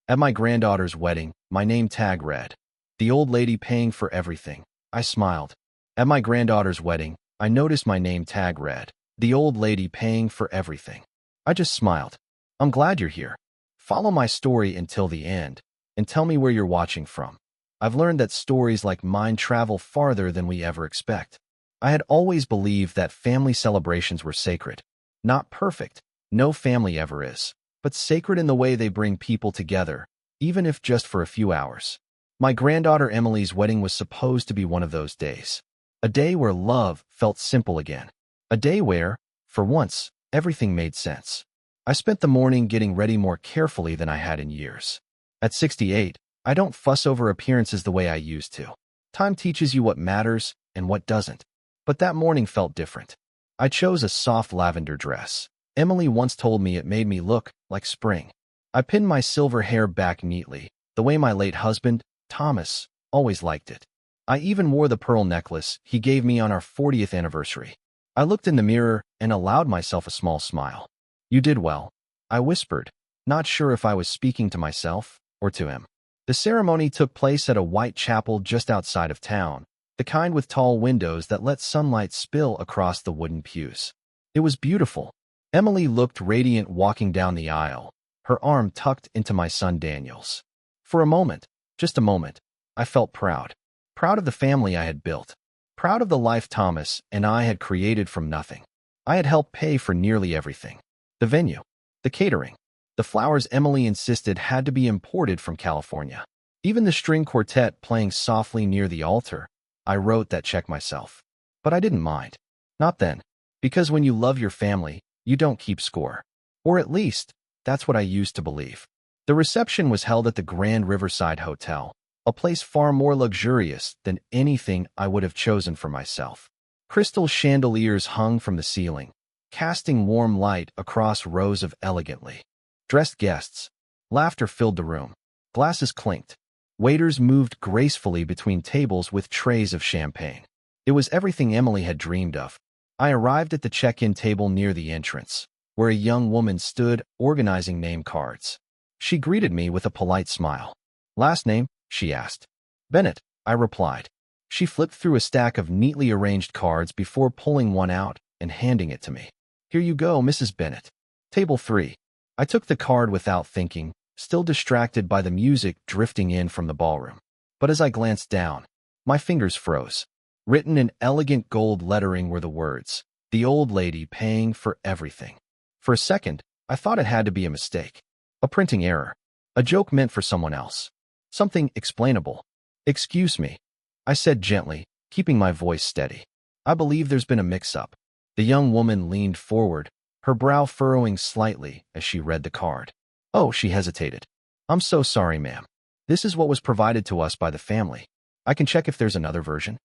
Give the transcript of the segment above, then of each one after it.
At my granddaughter's wedding, my name tag read, "The old lady paying for everything." I smiled. At my granddaughter's wedding, I noticed my name tag read, "The old lady paying for everything." I just smiled. I'm glad you're here. Follow my story until the end, and tell me where you're watching from. I've learned that stories like mine travel farther than we ever expect. I had always believed that family celebrations were sacred. Not perfect, no family ever is, but sacred in the way they bring people together, even if just for a few hours. My granddaughter Emily's wedding was supposed to be one of those days. A day where love felt simple again. A day where, for once, everything made sense. I spent the morning getting ready more carefully than I had in years. At 68, I don't fuss over appearances the way I used to. Time teaches you what matters and what doesn't. But that morning felt different. I chose a soft lavender dress. Emily once told me it made me look like spring. I pinned my silver hair back neatly, the way my late husband, Thomas, always liked it. I even wore the pearl necklace he gave me on our 40th anniversary. I looked in the mirror and allowed myself a small smile. "You did well," I whispered, not sure if I was speaking to myself or to him. The ceremony took place at a white chapel just outside of town, the kind with tall windows that let sunlight spill across the wooden pews. It was beautiful. Emily looked radiant walking down the aisle, her arm tucked into my son Daniel's. For a moment, just a moment, I felt proud. Proud of the family I had built. Proud of the life Thomas and I had created from nothing. I had helped pay for nearly everything. The venue, the catering, the flowers Emily insisted had to be imported from California. Even the string quartet playing softly near the altar. I wrote that check myself. But I didn't mind. Not then. Because when you love your family, you don't keep score. Or at least, that's what I used to believe. The reception was held at the Grand Riverside Hotel, a place far more luxurious than anything I would have chosen for myself. Crystal chandeliers hung from the ceiling, casting warm light across rows of elegantly dressed guests. Laughter filled the room. Glasses clinked. Waiters moved gracefully between tables with trays of champagne. It was everything Emily had dreamed of. I arrived at the check-in table near the entrance, where a young woman stood organizing name cards. She greeted me with a polite smile. "Last name?" she asked. "Bennett," I replied. She flipped through a stack of neatly arranged cards before pulling one out and handing it to me. "Here you go, Mrs. Bennett. Table 3. I took the card without thinking, still distracted by the music drifting in from the ballroom. But as I glanced down, my fingers froze. Written in elegant gold lettering were the words, "The old lady paying for everything." For a second, I thought it had to be a mistake. A printing error. A joke meant for someone else. Something explainable. "Excuse me," I said gently, keeping my voice steady. "I believe there's been a mix-up." The young woman leaned forward, her brow furrowing slightly as she read the card. "Oh," she hesitated. "I'm so sorry, ma'am. This is what was provided to us by the family. I can check if there's another version."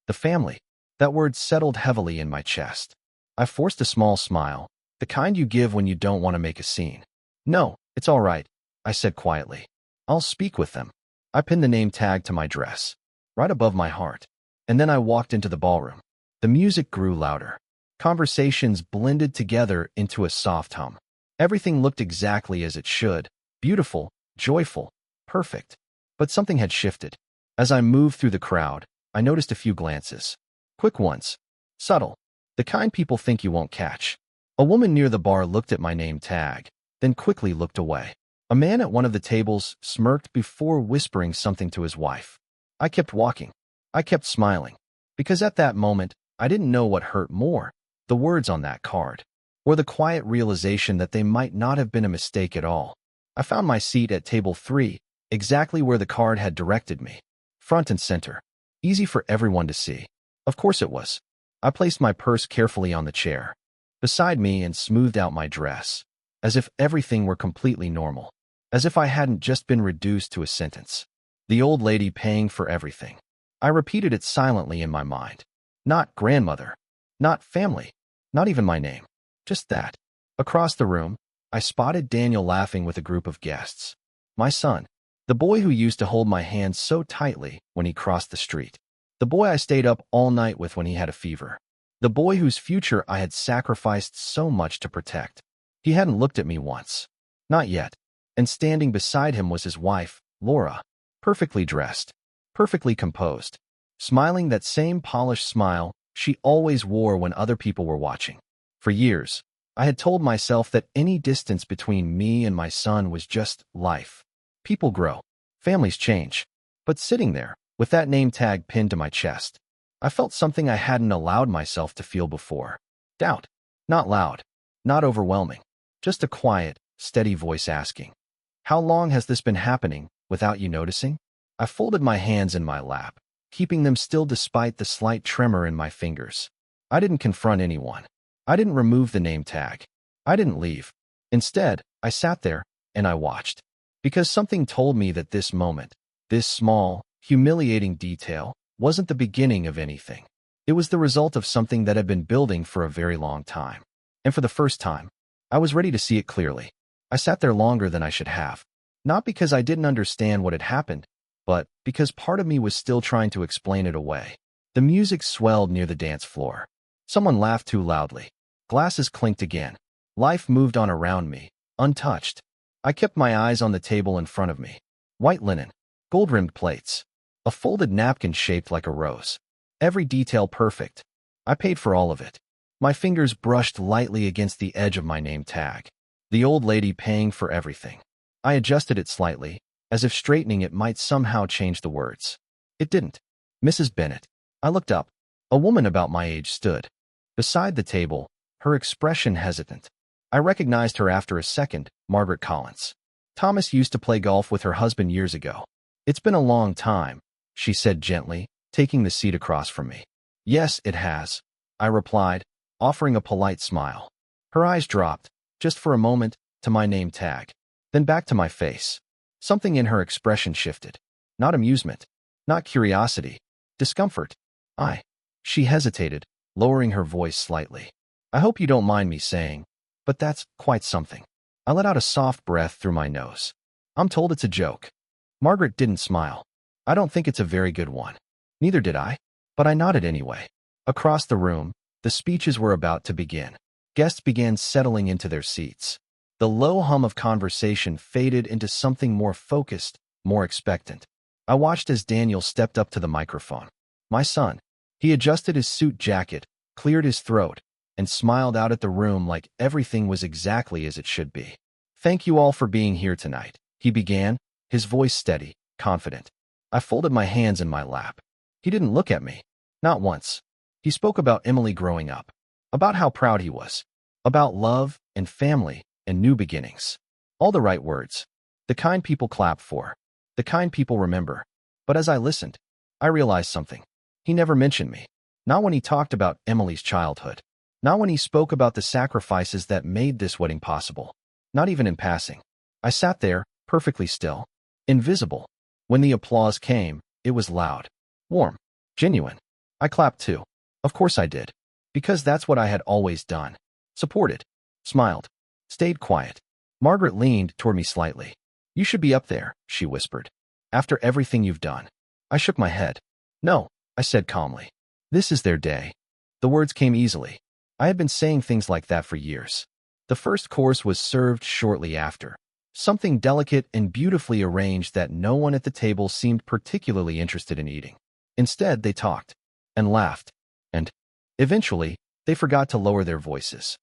The family. That word settled heavily in my chest. I forced a small smile, the kind you give when you don't want to make a scene. "No, it's all right," I said quietly. "I'll speak with them." I pinned the name tag to my dress, right above my heart, and then I walked into the ballroom. The music grew louder. Conversations blended together into a soft hum. Everything looked exactly as it should, beautiful, joyful, perfect. But something had shifted. As I moved through the crowd, I noticed a few glances. Quick ones. Subtle. The kind people think you won't catch. A woman near the bar looked at my name tag, then quickly looked away. A man at one of the tables smirked before whispering something to his wife. I kept walking. I kept smiling. Because at that moment, I didn't know what hurt more, the words on that card, or the quiet realization that they might not have been a mistake at all. I found my seat at table 3, exactly where the card had directed me. Front and center. Easy for everyone to see. Of course it was. I placed my purse carefully on the chair beside me and smoothed out my dress, as if everything were completely normal, as if I hadn't just been reduced to a sentence. The old lady paying for everything. I repeated it silently in my mind. Not grandmother. Not family. Not even my name. Just that. Across the room, I spotted Daniel laughing with a group of guests. My son. The boy who used to hold my hand so tightly when he crossed the street. The boy I stayed up all night with when he had a fever. The boy whose future I had sacrificed so much to protect. He hadn't looked at me once. Not yet. and standing beside him was his wife, Laura, perfectly dressed, perfectly composed, smiling that same polished smile she always wore when other people were watching. For years, I had told myself that any distance between me and my son was just life. People grow, families change. But sitting there, with that name tag pinned to my chest, I felt something I hadn't allowed myself to feel before. Doubt. Not loud, not overwhelming, just a quiet, steady voice asking, "How long has this been happening without you noticing?" I folded my hands in my lap, keeping them still despite the slight tremor in my fingers. I didn't confront anyone. I didn't remove the name tag. I didn't leave. Instead, I sat there and I watched. Because something told me that this moment, this small, humiliating detail, wasn't the beginning of anything. It was the result of something that had been building for a very long time. And for the first time, I was ready to see it clearly. I sat there longer than I should have. Not because I didn't understand what had happened, but because part of me was still trying to explain it away. The music swelled near the dance floor. Someone laughed too loudly. Glasses clinked again. Life moved on around me, untouched. I kept my eyes on the table in front of me. White linen, gold-rimmed plates, a folded napkin shaped like a rose. Every detail perfect. I paid for all of it. My fingers brushed lightly against the edge of my name tag. The old lady paying for everything. I adjusted it slightly, as if straightening it might somehow change the words. It didn't. Mrs. Bennet. I looked up. A woman about my age stood beside the table, her expression hesitant. I recognized her after a second, Margaret Collins. Thomas used to play golf with her husband years ago. "It's been a long time," she said gently, taking the seat across from me. "Yes, it has," I replied, offering a polite smile. Her eyes dropped, just for a moment, to my name tag, then back to my face. Something in her expression shifted. Not amusement, not curiosity, discomfort. She hesitated, lowering her voice slightly. "I hope you don't mind me saying, but that's quite something." I let out a soft breath through my nose. "I'm told it's a joke." Margaret didn't smile. "I don't think it's a very good one." Neither did I, but I nodded anyway. Across the room, the speeches were about to begin. Guests began settling into their seats. The low hum of conversation faded into something more focused, more expectant. I watched as Daniel stepped up to the microphone. My son. He adjusted his suit jacket, cleared his throat, and smiled out at the room like everything was exactly as it should be. "Thank you all for being here tonight," he began, his voice steady, confident. I folded my hands in my lap. He didn't look at me. Not once. He spoke about Emily growing up, about how proud he was, about love and family and new beginnings. All the right words. The kind people clap for. The kind people remember. But as I listened, I realized something. He never mentioned me. Not when he talked about Emily's childhood. Not when he spoke about the sacrifices that made this wedding possible. Not even in passing. I sat there, perfectly still. Invisible. When the applause came, it was loud. Warm. Genuine. I clapped too. Of course I did. Because that's what I had always done. Supported. Smiled. Stayed quiet. Margaret leaned toward me slightly. "You should be up there," she whispered. "After everything you've done." I shook my head. "No," I said calmly. "This is their day." The words came easily. I had been saying things like that for years. The first course was served shortly after. Something delicate and beautifully arranged that no one at the table seemed particularly interested in eating. Instead, they talked and laughed, and eventually, they forgot to lower their voices.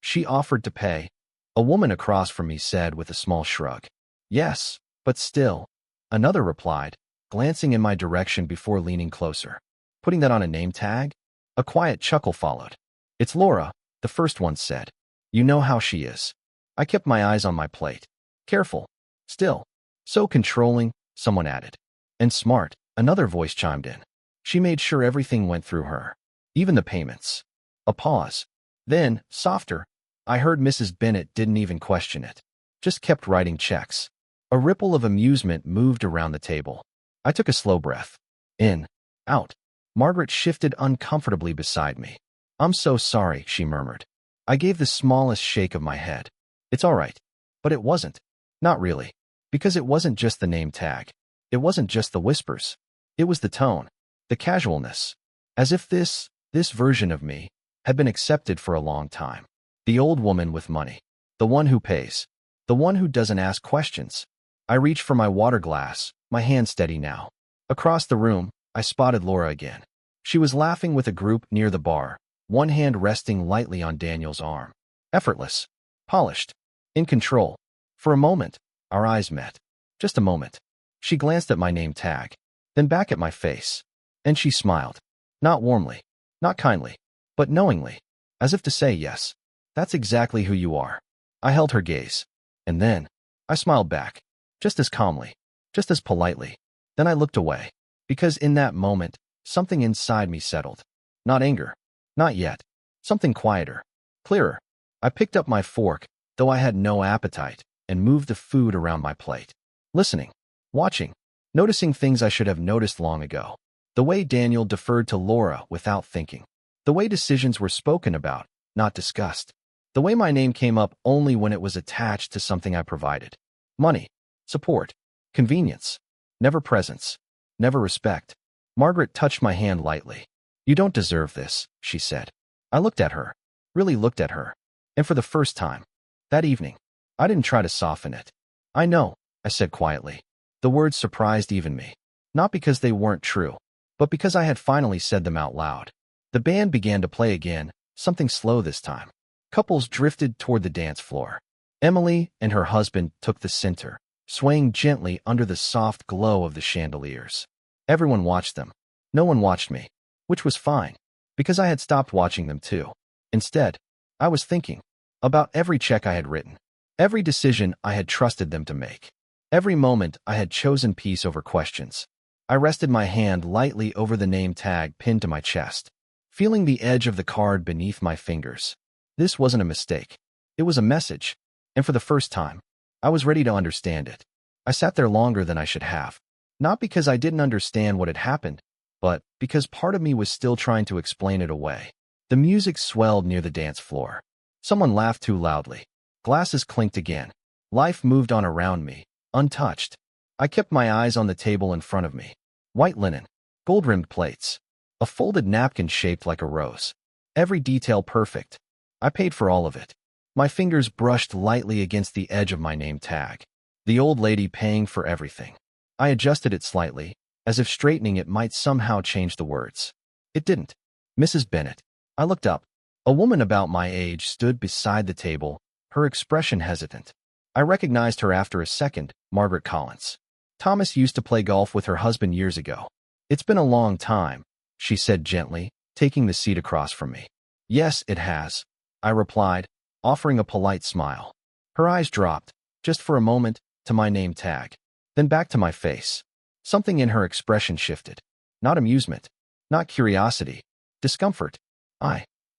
She offered to pay. A woman across from me said with a small shrug. "Yes, but still," another replied, glancing in my direction before leaning closer. "Putting that on a name tag?" A quiet chuckle followed. "It's Laura," the first one said. "You know how she is." I kept my eyes on my plate. "Careful. Still. So controlling," someone added. "And smart," another voice chimed in. "She made sure everything went through her. Even the payments." A pause. Then, softer, I heard Mrs. Bennet didn't even question it. Just kept writing checks. A ripple of amusement moved around the table. I took a slow breath. In. Out. Margaret shifted uncomfortably beside me. "I'm so sorry," she murmured. I gave the smallest shake of my head. "It's all right." But it wasn't. Not really. Because it wasn't just the name tag. It wasn't just the whispers. It was the tone. The casualness. As if this version of me had been accepted for a long time. The old woman with money. The one who pays. The one who doesn't ask questions. I reached for my water glass, my hand steady now. Across the room, I spotted Laura again. She was laughing with a group near the bar, one hand resting lightly on Daniel's arm. Effortless. Polished. In control. For a moment, our eyes met. Just a moment. She glanced at my name tag, then back at my face. And she smiled. Not warmly, not kindly, but knowingly, as if to say, yes, that's exactly who you are. I held her gaze. And then, I smiled back, just as calmly, just as politely. Then I looked away, because in that moment, something inside me settled. Not anger. Not yet. Something quieter. Clearer. I picked up my fork, though I had no appetite, and moved the food around my plate. Listening. Watching. Noticing things I should have noticed long ago. The way Daniel deferred to Laura without thinking. The way decisions were spoken about, not discussed. The way my name came up only when it was attached to something I provided. Money. Support. Convenience. Never presence. Never respect. Margaret touched my hand lightly. You don't deserve this, she said. I looked at her. Really looked at her. And for the first time, that evening, I didn't try to soften it. I know, I said quietly. The words surprised even me. Not because they weren't true, but because I had finally said them out loud. The band began to play again, something slow this time. Couples drifted toward the dance floor. Emily and her husband took the center, swaying gently under the soft glow of the chandeliers. Everyone watched them. No one watched me, which was fine, because I had stopped watching them too. Instead, I was thinking about every check I had written, every decision I had trusted them to make, every moment I had chosen peace over questions. I rested my hand lightly over the name tag pinned to my chest, feeling the edge of the card beneath my fingers. This wasn't a mistake. It was a message, and for the first time, I was ready to understand it. I sat there longer than I should have, not because I didn't understand what had happened, but because part of me was still trying to explain it away. The music swelled near the dance floor. Someone laughed too loudly. Glasses clinked again. Life moved on around me, untouched. I kept my eyes on the table in front of me. White linen, gold-rimmed plates, a folded napkin shaped like a rose. Every detail perfect. I paid for all of it. My fingers brushed lightly against the edge of my name tag. The old lady paying for everything. I adjusted it slightly, as if straightening it might somehow change the words. It didn't. Mrs. Bennet. I looked up. A woman about my age stood beside the table, her expression hesitant. I recognized her after a second, Margaret Collins. Thomas used to play golf with her husband years ago. It's been a long time, she said gently, taking the seat across from me. Yes, it has, I replied, offering a polite smile. Her eyes dropped, just for a moment, to my name tag, then back to my face. Something in her expression shifted. Not amusement, not curiosity, discomfort.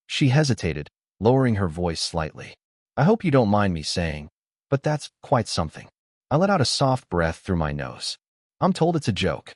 She hesitated, lowering her voice slightly. I hope you don't mind me saying, but that's quite something. I let out a soft breath through my nose. I'm told it's a joke.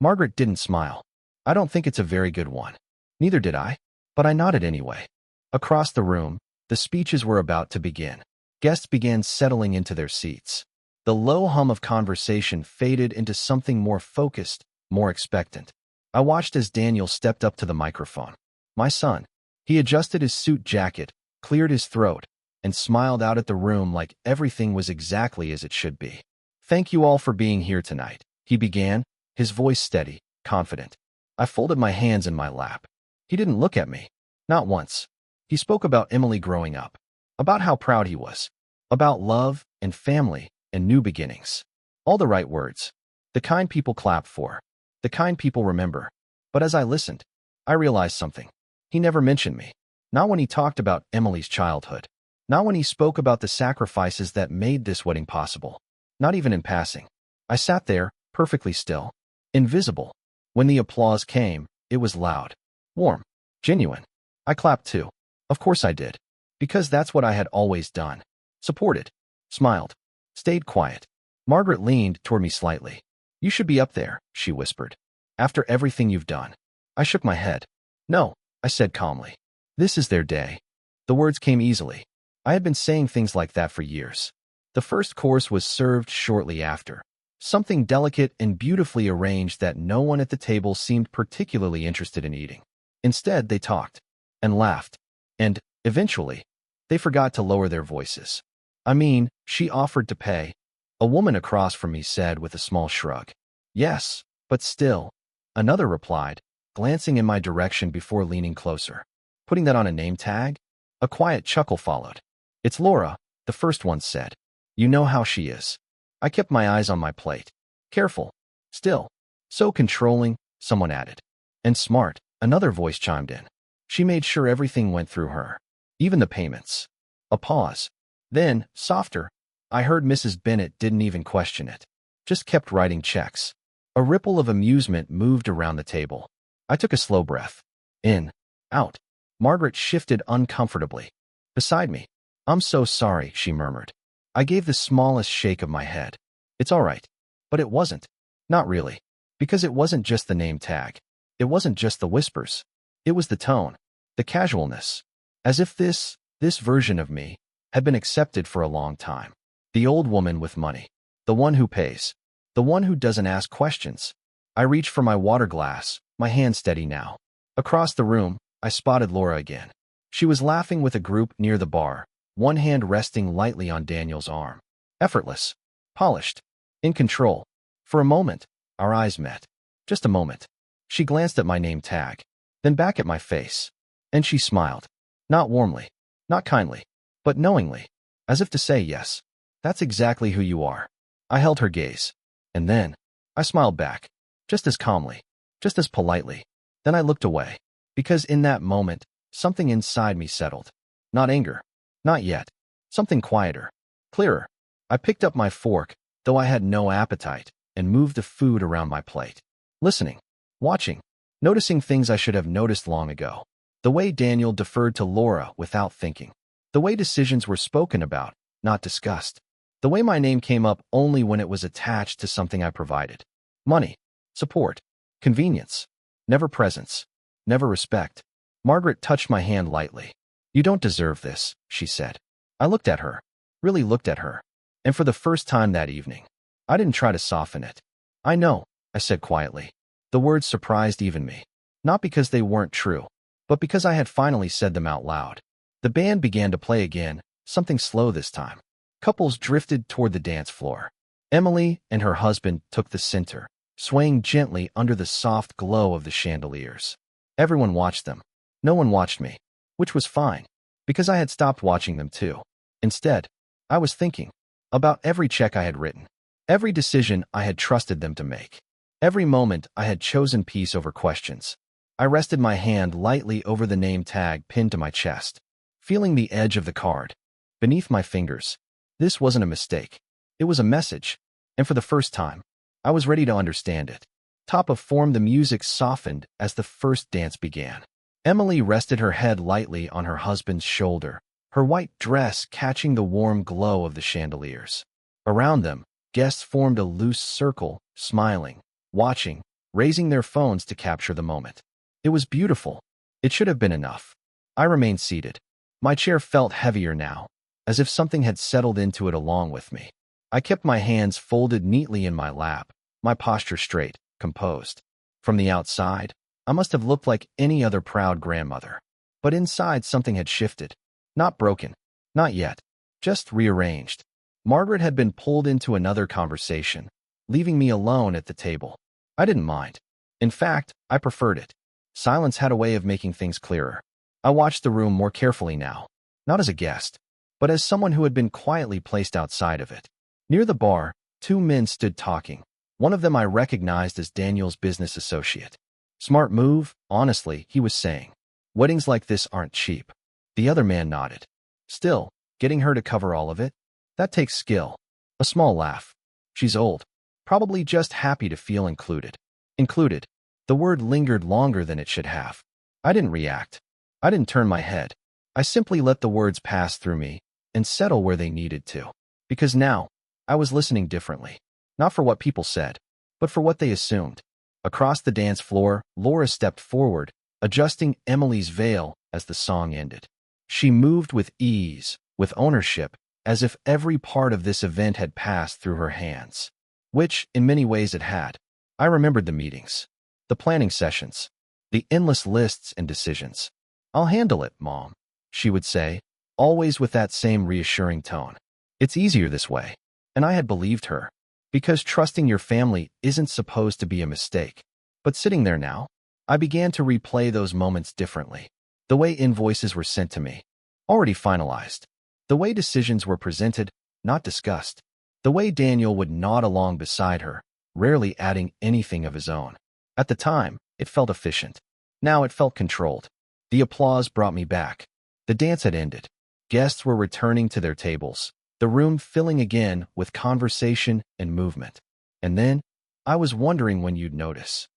Margaret didn't smile. I don't think it's a very good one. Neither did I, but I nodded anyway. Across the room, the speeches were about to begin. Guests began settling into their seats. The low hum of conversation faded into something more focused, more expectant. I watched as Daniel stepped up to the microphone. My son. He adjusted his suit jacket, cleared his throat, and smiled out at the room like everything was exactly as it should be. Thank you all for being here tonight, he began, his voice steady, confident. I folded my hands in my lap. He didn't look at me. Not once. He spoke about Emily growing up, about how proud he was, about love and family and new beginnings. All the right words. The kind people clap for. The kind people remember. But as I listened, I realized something. He never mentioned me. Not when he talked about Emily's childhood. Not when he spoke about the sacrifices that made this wedding possible. Not even in passing. I sat there, perfectly still. Invisible. When the applause came, it was loud. Warm. Genuine. I clapped too. Of course I did. Because that's what I had always done. Supported. Smiled. Stayed quiet. Margaret leaned toward me slightly. You should be up there, she whispered. After everything you've done. I shook my head. No, I said calmly. This is their day. The words came easily. I had been saying things like that for years. The first course was served shortly after. Something delicate and beautifully arranged that no one at the table seemed particularly interested in eating. Instead, they talked and laughed, and, eventually, they forgot to lower their voices. I mean, she offered to pay. A woman across from me said with a small shrug. Yes, but still. Another replied, glancing in my direction before leaning closer. Putting that on a name tag? A quiet chuckle followed. It's Laura, the first one said. You know how she is. I kept my eyes on my plate. Careful. Still. So controlling, someone added. And smart, another voice chimed in. She made sure everything went through her. Even the payments. A pause. Then, softer, I heard Mrs. Bennet didn't even question it. Just kept writing checks. A ripple of amusement moved around the table. I took a slow breath. In. Out. Margaret shifted uncomfortably. Beside me. I'm so sorry, she murmured. I gave the smallest shake of my head. It's all right. But it wasn't. Not really. Because it wasn't just the name tag. It wasn't just the whispers. It was the tone. The casualness. As if this version of me had been accepted for a long time. The old woman with money. The one who pays. The one who doesn't ask questions. I reached for my water glass, my hand steady now. Across the room, I spotted Laura again. She was laughing with a group near the bar, one hand resting lightly on Daniel's arm. Effortless. Polished. In control. For a moment, our eyes met. Just a moment. She glanced at my name tag, then back at my face. And she smiled. Not warmly, not kindly, but knowingly, as if to say yes. That's exactly who you are. I held her gaze. And then, I smiled back, just as calmly, just as politely. Then I looked away, because in that moment, something inside me settled. Not anger. Not yet. Something quieter. Clearer. I picked up my fork, though I had no appetite, and moved the food around my plate. Listening. Watching. Noticing things I should have noticed long ago. The way Daniel deferred to Laura without thinking. The way decisions were spoken about, not discussed. The way my name came up only when it was attached to something I provided. Money. Support. Convenience. Never presence. Never respect. Margaret touched my hand lightly. You don't deserve this, she said. I looked at her. Really looked at her. And for the first time that evening, I didn't try to soften it. I know, I said quietly. The words surprised even me. Not because they weren't true, but because I had finally said them out loud. The band began to play again, something slow this time. Couples drifted toward the dance floor. Emily and her husband took the center, swaying gently under the soft glow of the chandeliers. Everyone watched them. No one watched me, which was fine, because I had stopped watching them too. Instead, I was thinking about every check I had written, every decision I had trusted them to make, every moment I had chosen peace over questions. I rested my hand lightly over the name tag pinned to my chest, feeling the edge of the card beneath my fingers. This wasn't a mistake. It was a message, and for the first time, I was ready to understand it. Top of form, the music softened as the first dance began. Emily rested her head lightly on her husband's shoulder, her white dress catching the warm glow of the chandeliers. Around them, guests formed a loose circle, smiling, watching, raising their phones to capture the moment. It was beautiful. It should have been enough. I remained seated. My chair felt heavier now, as if something had settled into it along with me. I kept my hands folded neatly in my lap, my posture straight, composed. From the outside, I must have looked like any other proud grandmother. But inside something had shifted. Not broken. Not yet. Just rearranged. Margaret had been pulled into another conversation, leaving me alone at the table. I didn't mind. In fact, I preferred it. Silence had a way of making things clearer. I watched the room more carefully now, not as a guest, but as someone who had been quietly placed outside of it. Near the bar, two men stood talking. One of them I recognized as Daniel's business associate. Smart move, honestly, he was saying. Weddings like this aren't cheap. The other man nodded. Still, getting her to cover all of it? That takes skill. A small laugh. She's old. Probably just happy to feel included. Included. The word lingered longer than it should have. I didn't react. I didn't turn my head. I simply let the words pass through me and settle where they needed to. Because now, I was listening differently. Not for what people said, but for what they assumed. Across the dance floor, Laura stepped forward, adjusting Emily's veil as the song ended. She moved with ease, with ownership, as if every part of this event had passed through her hands. Which, in many ways, it had. I remembered the meetings, the planning sessions, the endless lists and decisions. I'll handle it, Mom, she would say, always with that same reassuring tone. It's easier this way. And I had believed her. Because trusting your family isn't supposed to be a mistake. But sitting there now, I began to replay those moments differently. The way invoices were sent to me, already finalized. The way decisions were presented, not discussed. The way Daniel would nod along beside her, rarely adding anything of his own. At the time, it felt efficient. Now it felt controlled. The applause brought me back. The dance had ended. Guests were returning to their tables, the room filling again with conversation and movement. And then, I was wondering when you'd notice.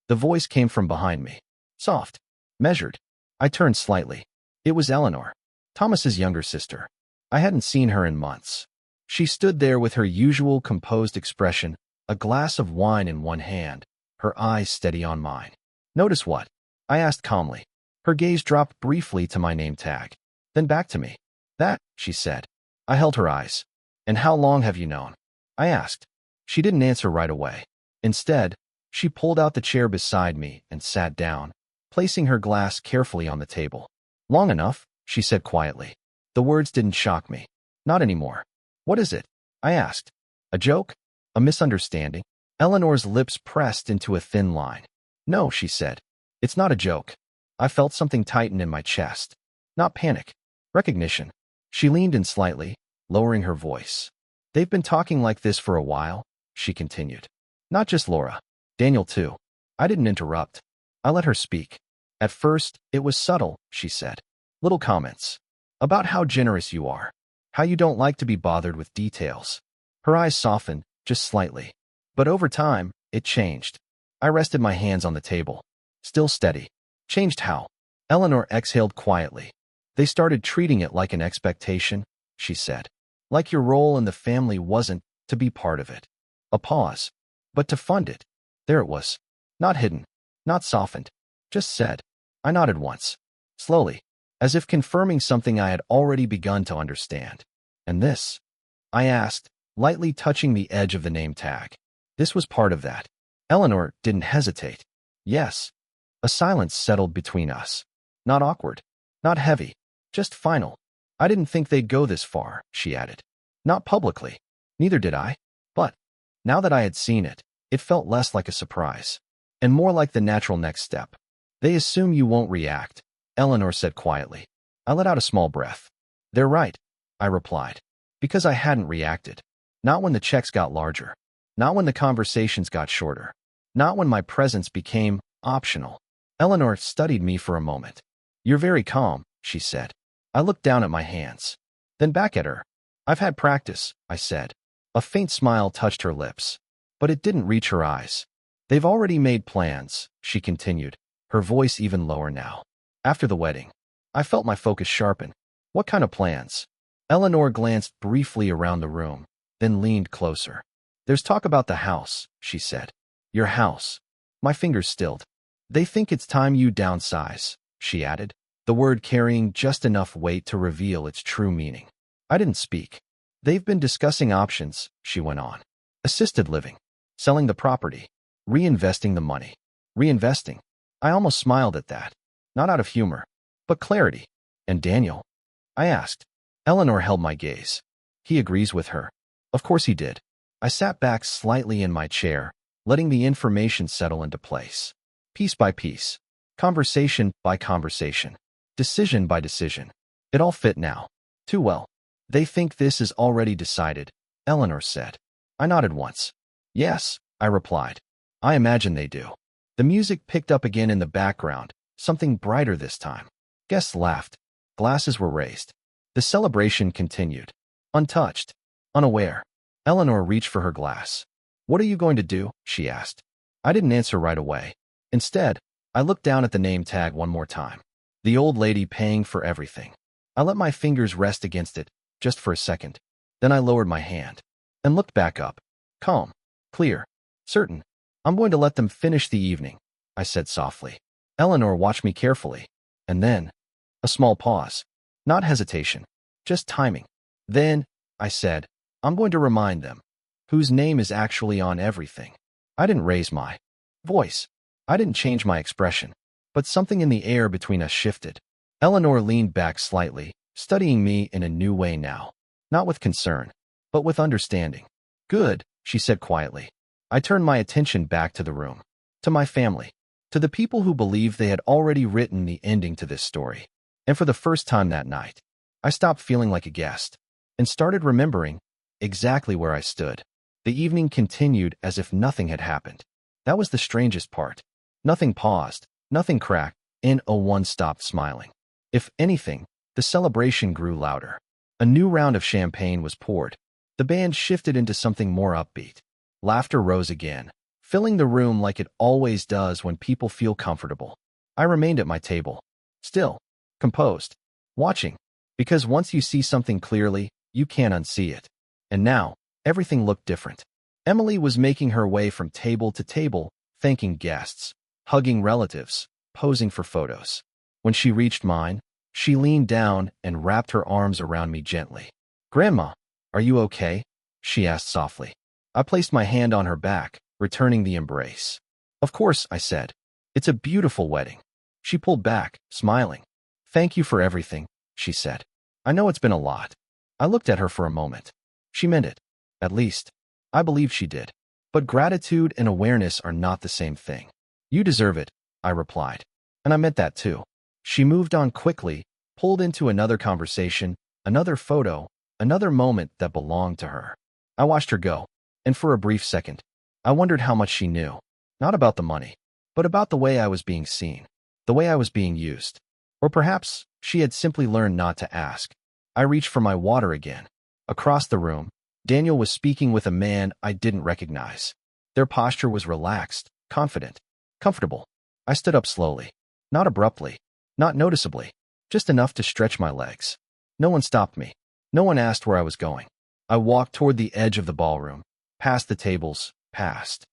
The voice came from behind me. Soft. Measured. I turned slightly. It was Eleanor, Thomas's younger sister. I hadn't seen her in months. She stood there with her usual composed expression, a glass of wine in one hand, her eyes steady on mine. Notice what? I asked calmly. Her gaze dropped briefly to my name tag, then back to me. That, she said. I held her eyes. And how long have you known? I asked. She didn't answer right away. Instead, she pulled out the chair beside me and sat down, placing her glass carefully on the table. Long enough, she said quietly. The words didn't shock me. Not anymore. What is it? I asked. A joke? A misunderstanding? Eleanor's lips pressed into a thin line. No, she said. It's not a joke. I felt something tighten in my chest. Not panic. Recognition. She leaned in slightly, lowering her voice. They've been talking like this for a while, she continued. Not just Laura. Daniel too. I didn't interrupt. I let her speak. At first, it was subtle, she said. Little comments. About how generous you are. How you don't like to be bothered with details. Her eyes softened, just slightly. But over time, it changed. I rested my hands on the table. Still steady. Changed how? Eleanor exhaled quietly. They started treating it like an expectation, she said. Like your role in the family wasn't to be part of it. A pause. But to fund it. There it was. Not hidden. Not softened. Just said. I nodded once. Slowly. As if confirming something I had already begun to understand. And this? I asked, lightly touching the edge of the name tag. This was part of that. Eleanor didn't hesitate. Yes. A silence settled between us. Not awkward. Not heavy. Just final. I didn't think they'd go this far, she added. Not publicly. Neither did I. But, now that I had seen it, it felt less like a surprise. And more like the natural next step. They assume you won't react, Eleanor said quietly. I let out a small breath. They're right, I replied. Because I hadn't reacted. Not when the checks got larger. Not when the conversations got shorter. Not when my presence became optional. Eleanor studied me for a moment. You're very calm, she said. I looked down at my hands. Then back at her. I've had practice, I said. A faint smile touched her lips. But it didn't reach her eyes. They've already made plans, she continued, her voice even lower now. After the wedding. I felt my focus sharpen. What kind of plans? Eleanor glanced briefly around the room, then leaned closer. There's talk about the house, she said. Your house. My fingers stilled. They think it's time you downsize, she added, the word carrying just enough weight to reveal its true meaning. I didn't speak. They've been discussing options, she went on. Assisted living. Selling the property. Reinvesting the money. Reinvesting. I almost smiled at that. Not out of humor, but clarity. And Daniel? I asked. Eleanor held my gaze. He agrees with her. Of course he did. I sat back slightly in my chair, letting the information settle into place. Piece by piece. Conversation by conversation. Decision by decision. It all fit now. Too well. They think this is already decided, Eleanor said. I nodded once. Yes, I replied. I imagine they do. The music picked up again in the background, something brighter this time. Guests laughed. Glasses were raised. The celebration continued. Untouched. Unaware. Eleanor reached for her glass. What are you going to do? She asked. I didn't answer right away. Instead, I looked down at the name tag one more time. The old lady paying for everything. I let my fingers rest against it, just for a second. Then I lowered my hand and looked back up. Calm. Clear. Certain. I'm going to let them finish the evening, I said softly. Eleanor watched me carefully. And then, a small pause. Not hesitation. Just timing. Then, I said, I'm going to remind them. Whose name is actually on everything. I didn't raise my voice. I didn't change my expression. But something in the air between us shifted. Eleanor leaned back slightly, studying me in a new way now. Not with concern, but with understanding. Good, she said quietly. I turned my attention back to the room, to my family, to the people who believed they had already written the ending to this story. And for the first time that night, I stopped feeling like a guest and started remembering exactly where I stood. The evening continued as if nothing had happened. That was the strangest part. Nothing paused, nothing cracked, and no one stopped smiling. If anything, the celebration grew louder. A new round of champagne was poured. The band shifted into something more upbeat. Laughter rose again, filling the room like it always does when people feel comfortable. I remained at my table, still, composed, watching, because once you see something clearly, you can't unsee it. And now, everything looked different. Emily was making her way from table to table, thanking guests, hugging relatives, posing for photos. When she reached mine, she leaned down and wrapped her arms around me gently. "Grandma, are you okay?" she asked softly. I placed my hand on her back, returning the embrace. "Of course," I said. "It's a beautiful wedding." She pulled back, smiling. "Thank you for everything," she said. "I know it's been a lot." I looked at her for a moment. She meant it. At least, I believe she did. But gratitude and awareness are not the same thing. "You deserve it," I replied. And I meant that too. She moved on quickly, pulled into another conversation, another photo, another moment that belonged to her. I watched her go, and for a brief second, I wondered how much she knew. Not about the money, but about the way I was being seen, the way I was being used. Or perhaps she had simply learned not to ask. I reached for my water again. Across the room, Daniel was speaking with a man I didn't recognize. Their posture was relaxed, confident, comfortable. I stood up slowly, not abruptly, not noticeably, just enough to stretch my legs. No one stopped me. No one asked where I was going. I walked toward the edge of the ballroom, past the tables, past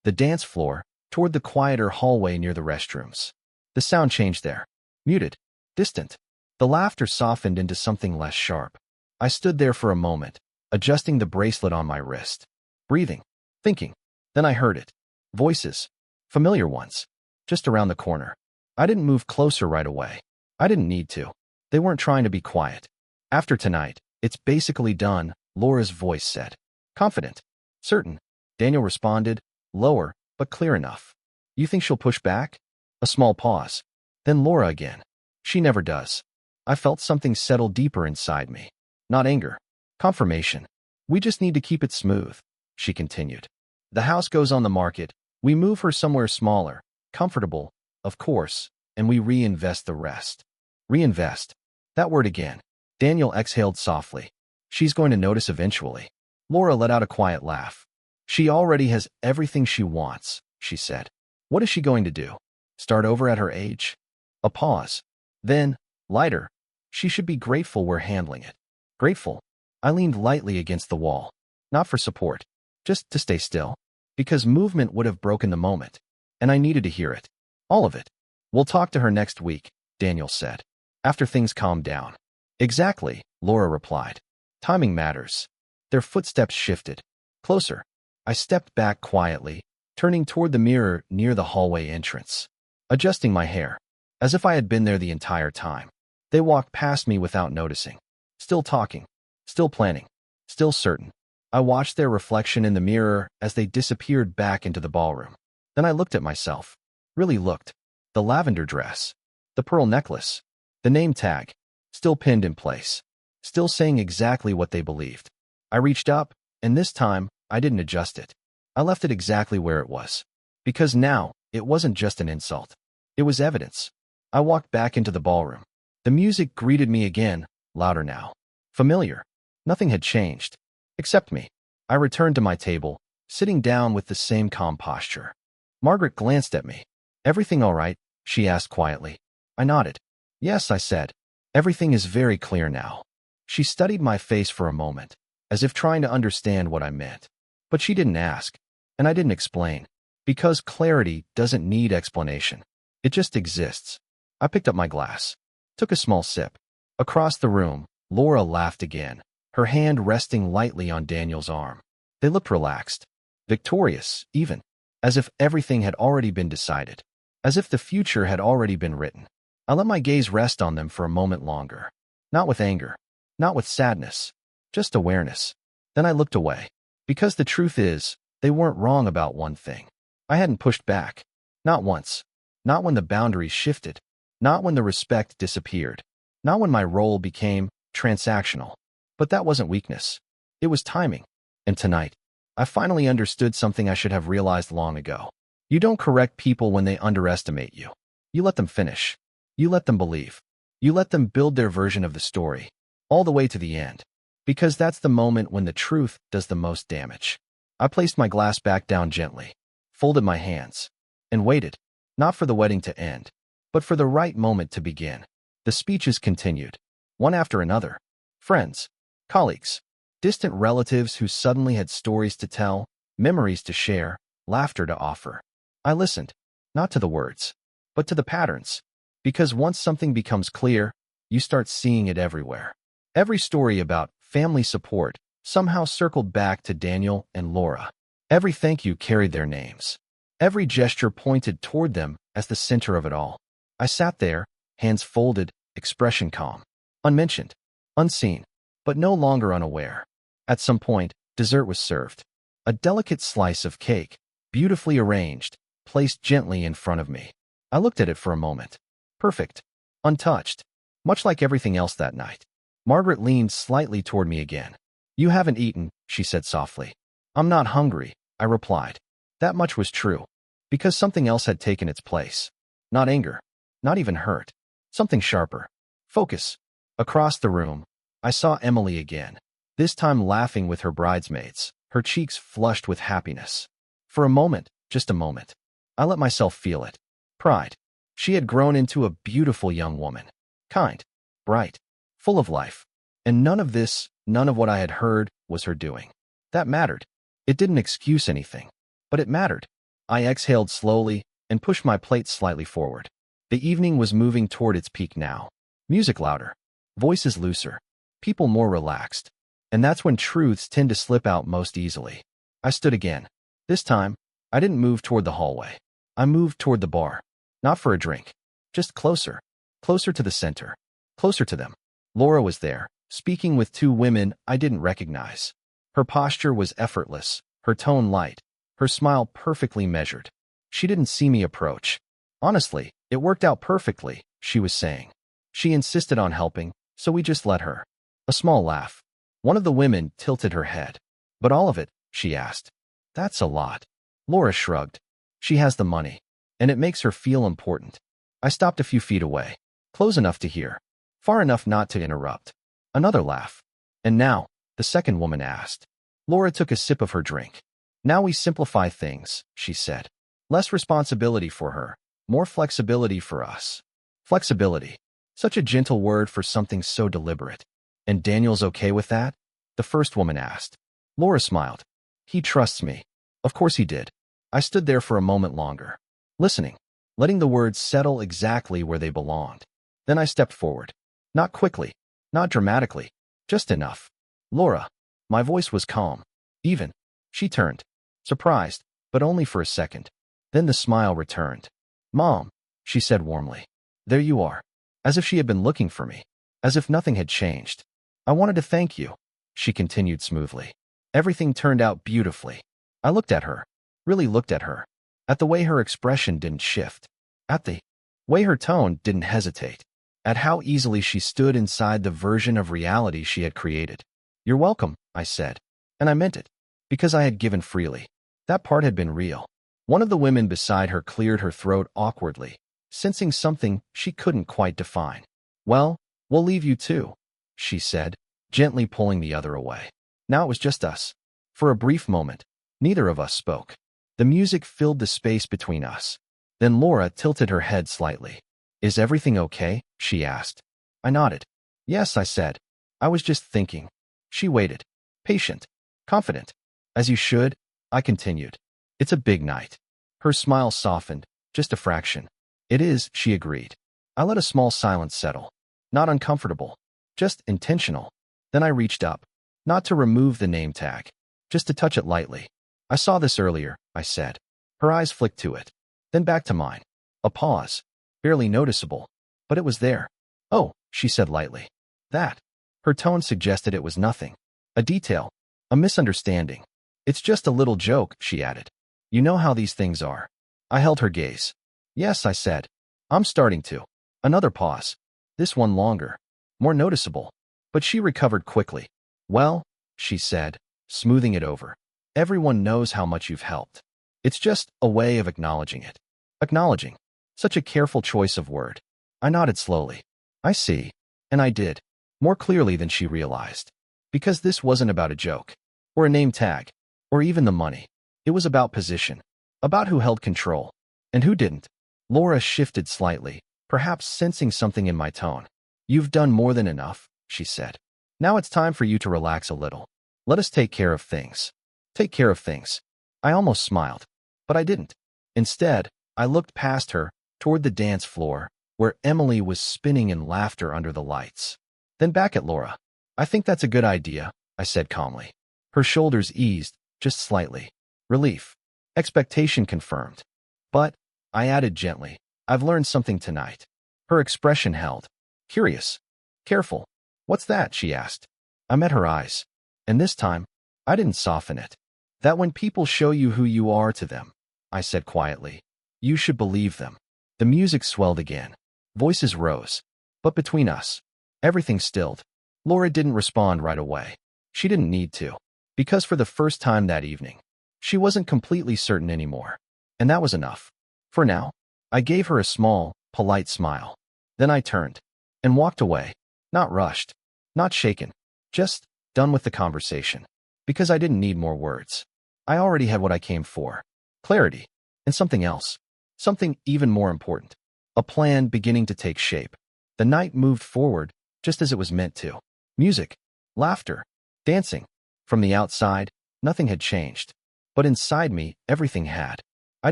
the dance floor, toward the quieter hallway near the restrooms. The sound changed there. Muted, distant. The laughter softened into something less sharp. I stood there for a moment, adjusting the bracelet on my wrist, breathing, thinking. Then I heard it. Voices. Familiar ones. Just around the corner. I didn't move closer right away. I didn't need to. They weren't trying to be quiet. "After tonight, it's basically done," Laura's voice said. "Confident. Certain." Daniel responded, lower, but clear enough. "You think she'll push back?" A small pause. Then Laura again. "She never does." I felt something settle deeper inside me. Not anger. Confirmation. "We just need to keep it smooth," she continued. "The house goes on the market. We move her somewhere smaller, comfortable, of course, and we reinvest the rest." Reinvest. That word again. Daniel exhaled softly. "She's going to notice eventually." Laura let out a quiet laugh. "She already has everything she wants," she said. "What is she going to do? Start over at her age?" A pause. Then, lighter. "She should be grateful we're handling it." Grateful. I leaned lightly against the wall. Not for support. Just to stay still. Because movement would have broken the moment. And I needed to hear it. All of it. "We'll talk to her next week," Daniel said. "After things calm down." "Exactly," Laura replied. "Timing matters." Their footsteps shifted. Closer. I stepped back quietly, turning toward the mirror near the hallway entrance. Adjusting my hair. As if I had been there the entire time. They walked past me without noticing. Still talking. Still planning. Still certain. I watched their reflection in the mirror as they disappeared back into the ballroom. Then I looked at myself. Really looked. The lavender dress. The pearl necklace. The name tag. Still pinned in place. Still saying exactly what they believed. I reached up, and this time, I didn't adjust it. I left it exactly where it was. Because now, it wasn't just an insult. It was evidence. I walked back into the ballroom. The music greeted me again, louder now. Familiar. Nothing had changed. Except me. I returned to my table, sitting down with the same calm posture. Margaret glanced at me. "Everything all right?" she asked quietly. I nodded. "Yes," I said. "Everything is very clear now." She studied my face for a moment, as if trying to understand what I meant. But she didn't ask, and I didn't explain, because clarity doesn't need explanation. It just exists. I picked up my glass, took a small sip. Across the room, Laura laughed again, her hand resting lightly on Daniel's arm. They looked relaxed, victorious, even, as if everything had already been decided, as if the future had already been written. I let my gaze rest on them for a moment longer. Not with anger, not with sadness, just awareness. Then I looked away. Because the truth is, they weren't wrong about one thing. I hadn't pushed back. Not once. Not when the boundaries shifted. Not when the respect disappeared. Not when my role became transactional. But that wasn't weakness. It was timing. And tonight, I finally understood something I should have realized long ago. You don't correct people when they underestimate you. You let them finish. You let them believe. You let them build their version of the story, all the way to the end. Because that's the moment when the truth does the most damage. I placed my glass back down gently, folded my hands, and waited, not for the wedding to end, but for the right moment to begin. The speeches continued, one after another. Friends, colleagues, distant relatives who suddenly had stories to tell, memories to share, laughter to offer. I listened, not to the words, but to the patterns. Because once something becomes clear, you start seeing it everywhere. Every story about family support somehow circled back to Daniel and Laura. Every thank you carried their names. Every gesture pointed toward them as the center of it all. I sat there, hands folded, expression calm. Unmentioned, unseen, but no longer unaware. At some point, dessert was served. A delicate slice of cake, beautifully arranged, placed gently in front of me. I looked at it for a moment. Perfect. Untouched. Much like everything else that night. Margaret leaned slightly toward me again. You haven't eaten, she said softly. I'm not hungry, I replied. That much was true. Because something else had taken its place. Not anger. Not even hurt. Something sharper. Focus. Across the room, I saw Emily again. This time laughing with her bridesmaids, her cheeks flushed with happiness. For a moment, just a moment, I let myself feel it. Pride. She had grown into a beautiful young woman. Kind. Bright. Full of life. And none of this, none of what I had heard, was her doing. That mattered. It didn't excuse anything. But it mattered. I exhaled slowly and pushed my plate slightly forward. The evening was moving toward its peak now. Music louder. Voices looser. People more relaxed. And that's when truths tend to slip out most easily. I stood again. This time, I didn't move toward the hallway. I moved toward the bar. Not for a drink. Just closer. Closer to the center. Closer to them. Laura was there, speaking with two women I didn't recognize. Her posture was effortless, her tone light, her smile perfectly measured. She didn't see me approach. Honestly, it worked out perfectly, she was saying. She insisted on helping, so we just let her. A small laugh. One of the women tilted her head. But all of it, she asked. That's a lot. Laura shrugged. She has the money, and it makes her feel important. I stopped a few feet away, close enough to hear, far enough not to interrupt. Another laugh. And now, the second woman asked. Laura took a sip of her drink. Now we simplify things, she said. Less responsibility for her, more flexibility for us. Flexibility. Such a gentle word for something so deliberate. And Daniel's okay with that? The first woman asked. Laura smiled. He trusts me. Of course he did. I stood there for a moment longer, listening, letting the words settle exactly where they belonged. Then I stepped forward. Not quickly, not dramatically, just enough. Laura. My voice was calm. Even. She turned. Surprised, but only for a second. Then the smile returned. Mom, she said warmly. There you are. As if she had been looking for me. As if nothing had changed. I wanted to thank you, she continued smoothly. Everything turned out beautifully. I looked at her. Really looked at her. At the way her expression didn't shift. At the way her tone didn't hesitate. At how easily she stood inside the version of reality she had created. You're welcome, I said. And I meant it. Because I had given freely. That part had been real. One of the women beside her cleared her throat awkwardly, sensing something she couldn't quite define. Well, we'll leave you too, she said, gently pulling the other away. Now it was just us. For a brief moment, neither of us spoke. The music filled the space between us. Then Laura tilted her head slightly. Is everything okay? She asked. I nodded. Yes, I said. I was just thinking. She waited. Patient. Confident. As you should, I continued. It's a big night. Her smile softened, just a fraction. It is, she agreed. I let a small silence settle. Not uncomfortable. Just intentional. Then I reached up. Not to remove the name tag. Just to touch it lightly. I saw this earlier, I said. Her eyes flicked to it. Then back to mine. A pause. Barely noticeable. But it was there. Oh, she said lightly. That. Her tone suggested it was nothing. A detail. A misunderstanding. It's just a little joke, she added. You know how these things are. I held her gaze. Yes, I said. I'm starting to. Another pause. This one longer. More noticeable. But she recovered quickly. Well, she said, smoothing it over. Everyone knows how much you've helped. It's just a way of acknowledging it. Acknowledging. Such a careful choice of word. I nodded slowly. I see. And I did. More clearly than she realized. Because this wasn't about a joke. Or a name tag. Or even the money. It was about position. About who held control. And who didn't. Laura shifted slightly, perhaps sensing something in my tone. You've done more than enough, she said. Now it's time for you to relax a little. Let us take care of things. Take care of things. I almost smiled. But I didn't. Instead, I looked past her, toward the dance floor, where Emily was spinning in laughter under the lights. Then back at Laura. I think that's a good idea, I said calmly. Her shoulders eased, just slightly. Relief. Expectation confirmed. But, I added gently, I've learned something tonight. Her expression held. Curious. Careful. What's that? She asked. I met her eyes. And this time, I didn't soften it. That when people show you who you are to them, I said quietly, you should believe them. The music swelled again. Voices rose. But between us, everything stilled. Laura didn't respond right away. She didn't need to. Because for the first time that evening, she wasn't completely certain anymore. And that was enough. For now, I gave her a small, polite smile. Then I turned and walked away. Not rushed. Not shaken. Just done with the conversation. Because I didn't need more words. I already had what I came for. Clarity. And something else. Something even more important. A plan beginning to take shape. The night moved forward, just as it was meant to. Music. Laughter. Dancing. From the outside, nothing had changed. But inside me, everything had. I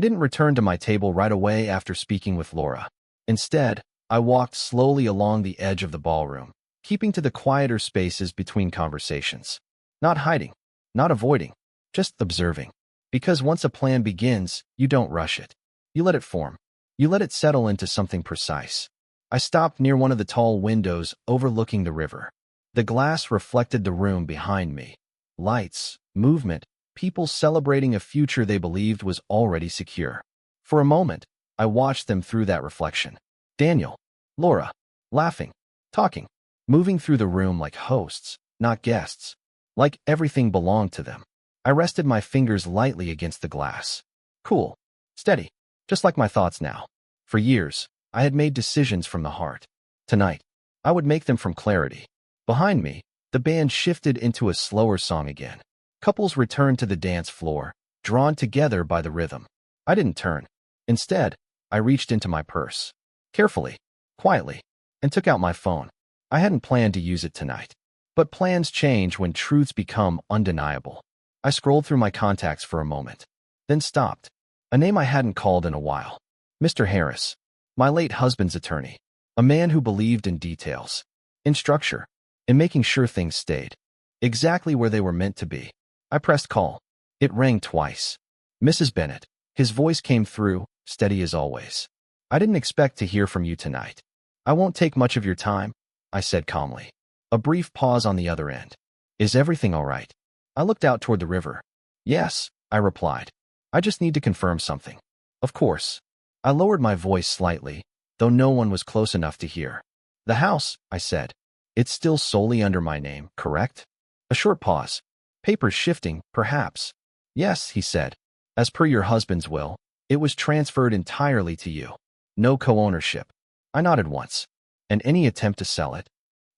didn't return to my table right away after speaking with Laura. Instead, I walked slowly along the edge of the ballroom, keeping to the quieter spaces between conversations. Not hiding. Not avoiding. Just observing. Because once a plan begins, you don't rush it. You let it form. You let it settle into something precise. I stopped near one of the tall windows overlooking the river. The glass reflected the room behind me. Lights, movement, people celebrating a future they believed was already secure. For a moment, I watched them through that reflection. Daniel, Laura, laughing, talking, moving through the room like hosts, not guests. Like everything belonged to them. I rested my fingers lightly against the glass. Cool, steady, just like my thoughts now. For years, I had made decisions from the heart. Tonight, I would make them from clarity. Behind me, the band shifted into a slower song again. Couples returned to the dance floor, drawn together by the rhythm. I didn't turn. Instead, I reached into my purse. Carefully, quietly, and took out my phone. I hadn't planned to use it tonight. But plans change when truths become undeniable. I scrolled through my contacts for a moment, then stopped. A name I hadn't called in a while. Mr. Harris, my late husband's attorney. A man who believed in details, in structure, in making sure things stayed exactly where they were meant to be. I pressed call. It rang twice. Mrs. Bennett. His voice came through, steady as always. I didn't expect to hear from you tonight. I won't take much of your time, I said calmly. A brief pause on the other end. Is everything all right? I looked out toward the river. Yes, I replied. I just need to confirm something. Of course. I lowered my voice slightly, though no one was close enough to hear. The house, I said. It's still solely under my name, correct? A short pause. Papers shifting, perhaps. Yes, he said. As per your husband's will, it was transferred entirely to you. No co-ownership. I nodded once. And any attempt to sell it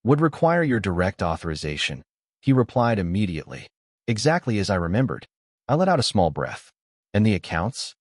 would require your direct authorization. He replied immediately. Exactly as I remembered. I let out a small breath. And the accounts?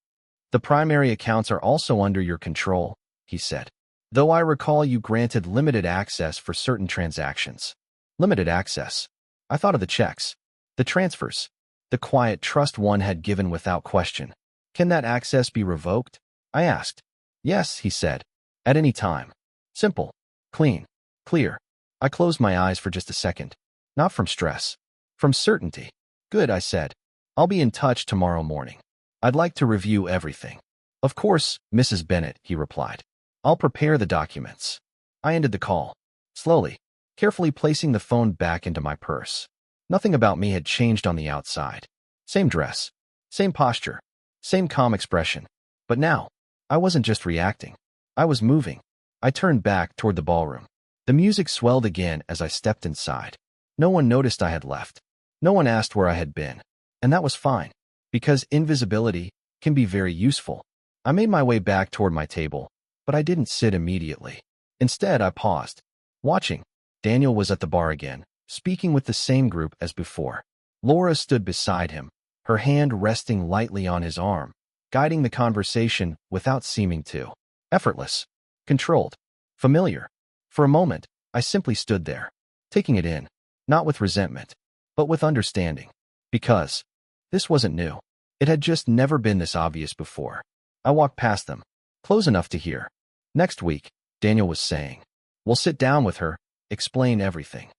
The primary accounts are also under your control, he said. Though I recall you granted limited access for certain transactions. Limited access. I thought of the checks. The transfers. The quiet trust one had given without question. Can that access be revoked? I asked. Yes, he said. At any time. Simple. Clean. Clear. I closed my eyes for just a second. Not from stress. From certainty. Good, I said. I'll be in touch tomorrow morning. I'd like to review everything. Of course, Mrs. Bennett, he replied. I'll prepare the documents. I ended the call. Slowly, carefully placing the phone back into my purse. Nothing about me had changed on the outside. Same dress, same posture, same calm expression. But now, I wasn't just reacting. I was moving. I turned back toward the ballroom. The music swelled again as I stepped inside. No one noticed I had left. No one asked where I had been. And that was fine, because invisibility can be very useful. I made my way back toward my table, but I didn't sit immediately. Instead, I paused, watching. Daniel was at the bar again, speaking with the same group as before. Laura stood beside him, her hand resting lightly on his arm, guiding the conversation without seeming to. Effortless, controlled, familiar. For a moment, I simply stood there, taking it in, not with resentment, but with understanding. Because this wasn't new. It had just never been this obvious before. I walked past them, close enough to hear. Next week, Daniel was saying, we'll sit down with her, explain everything.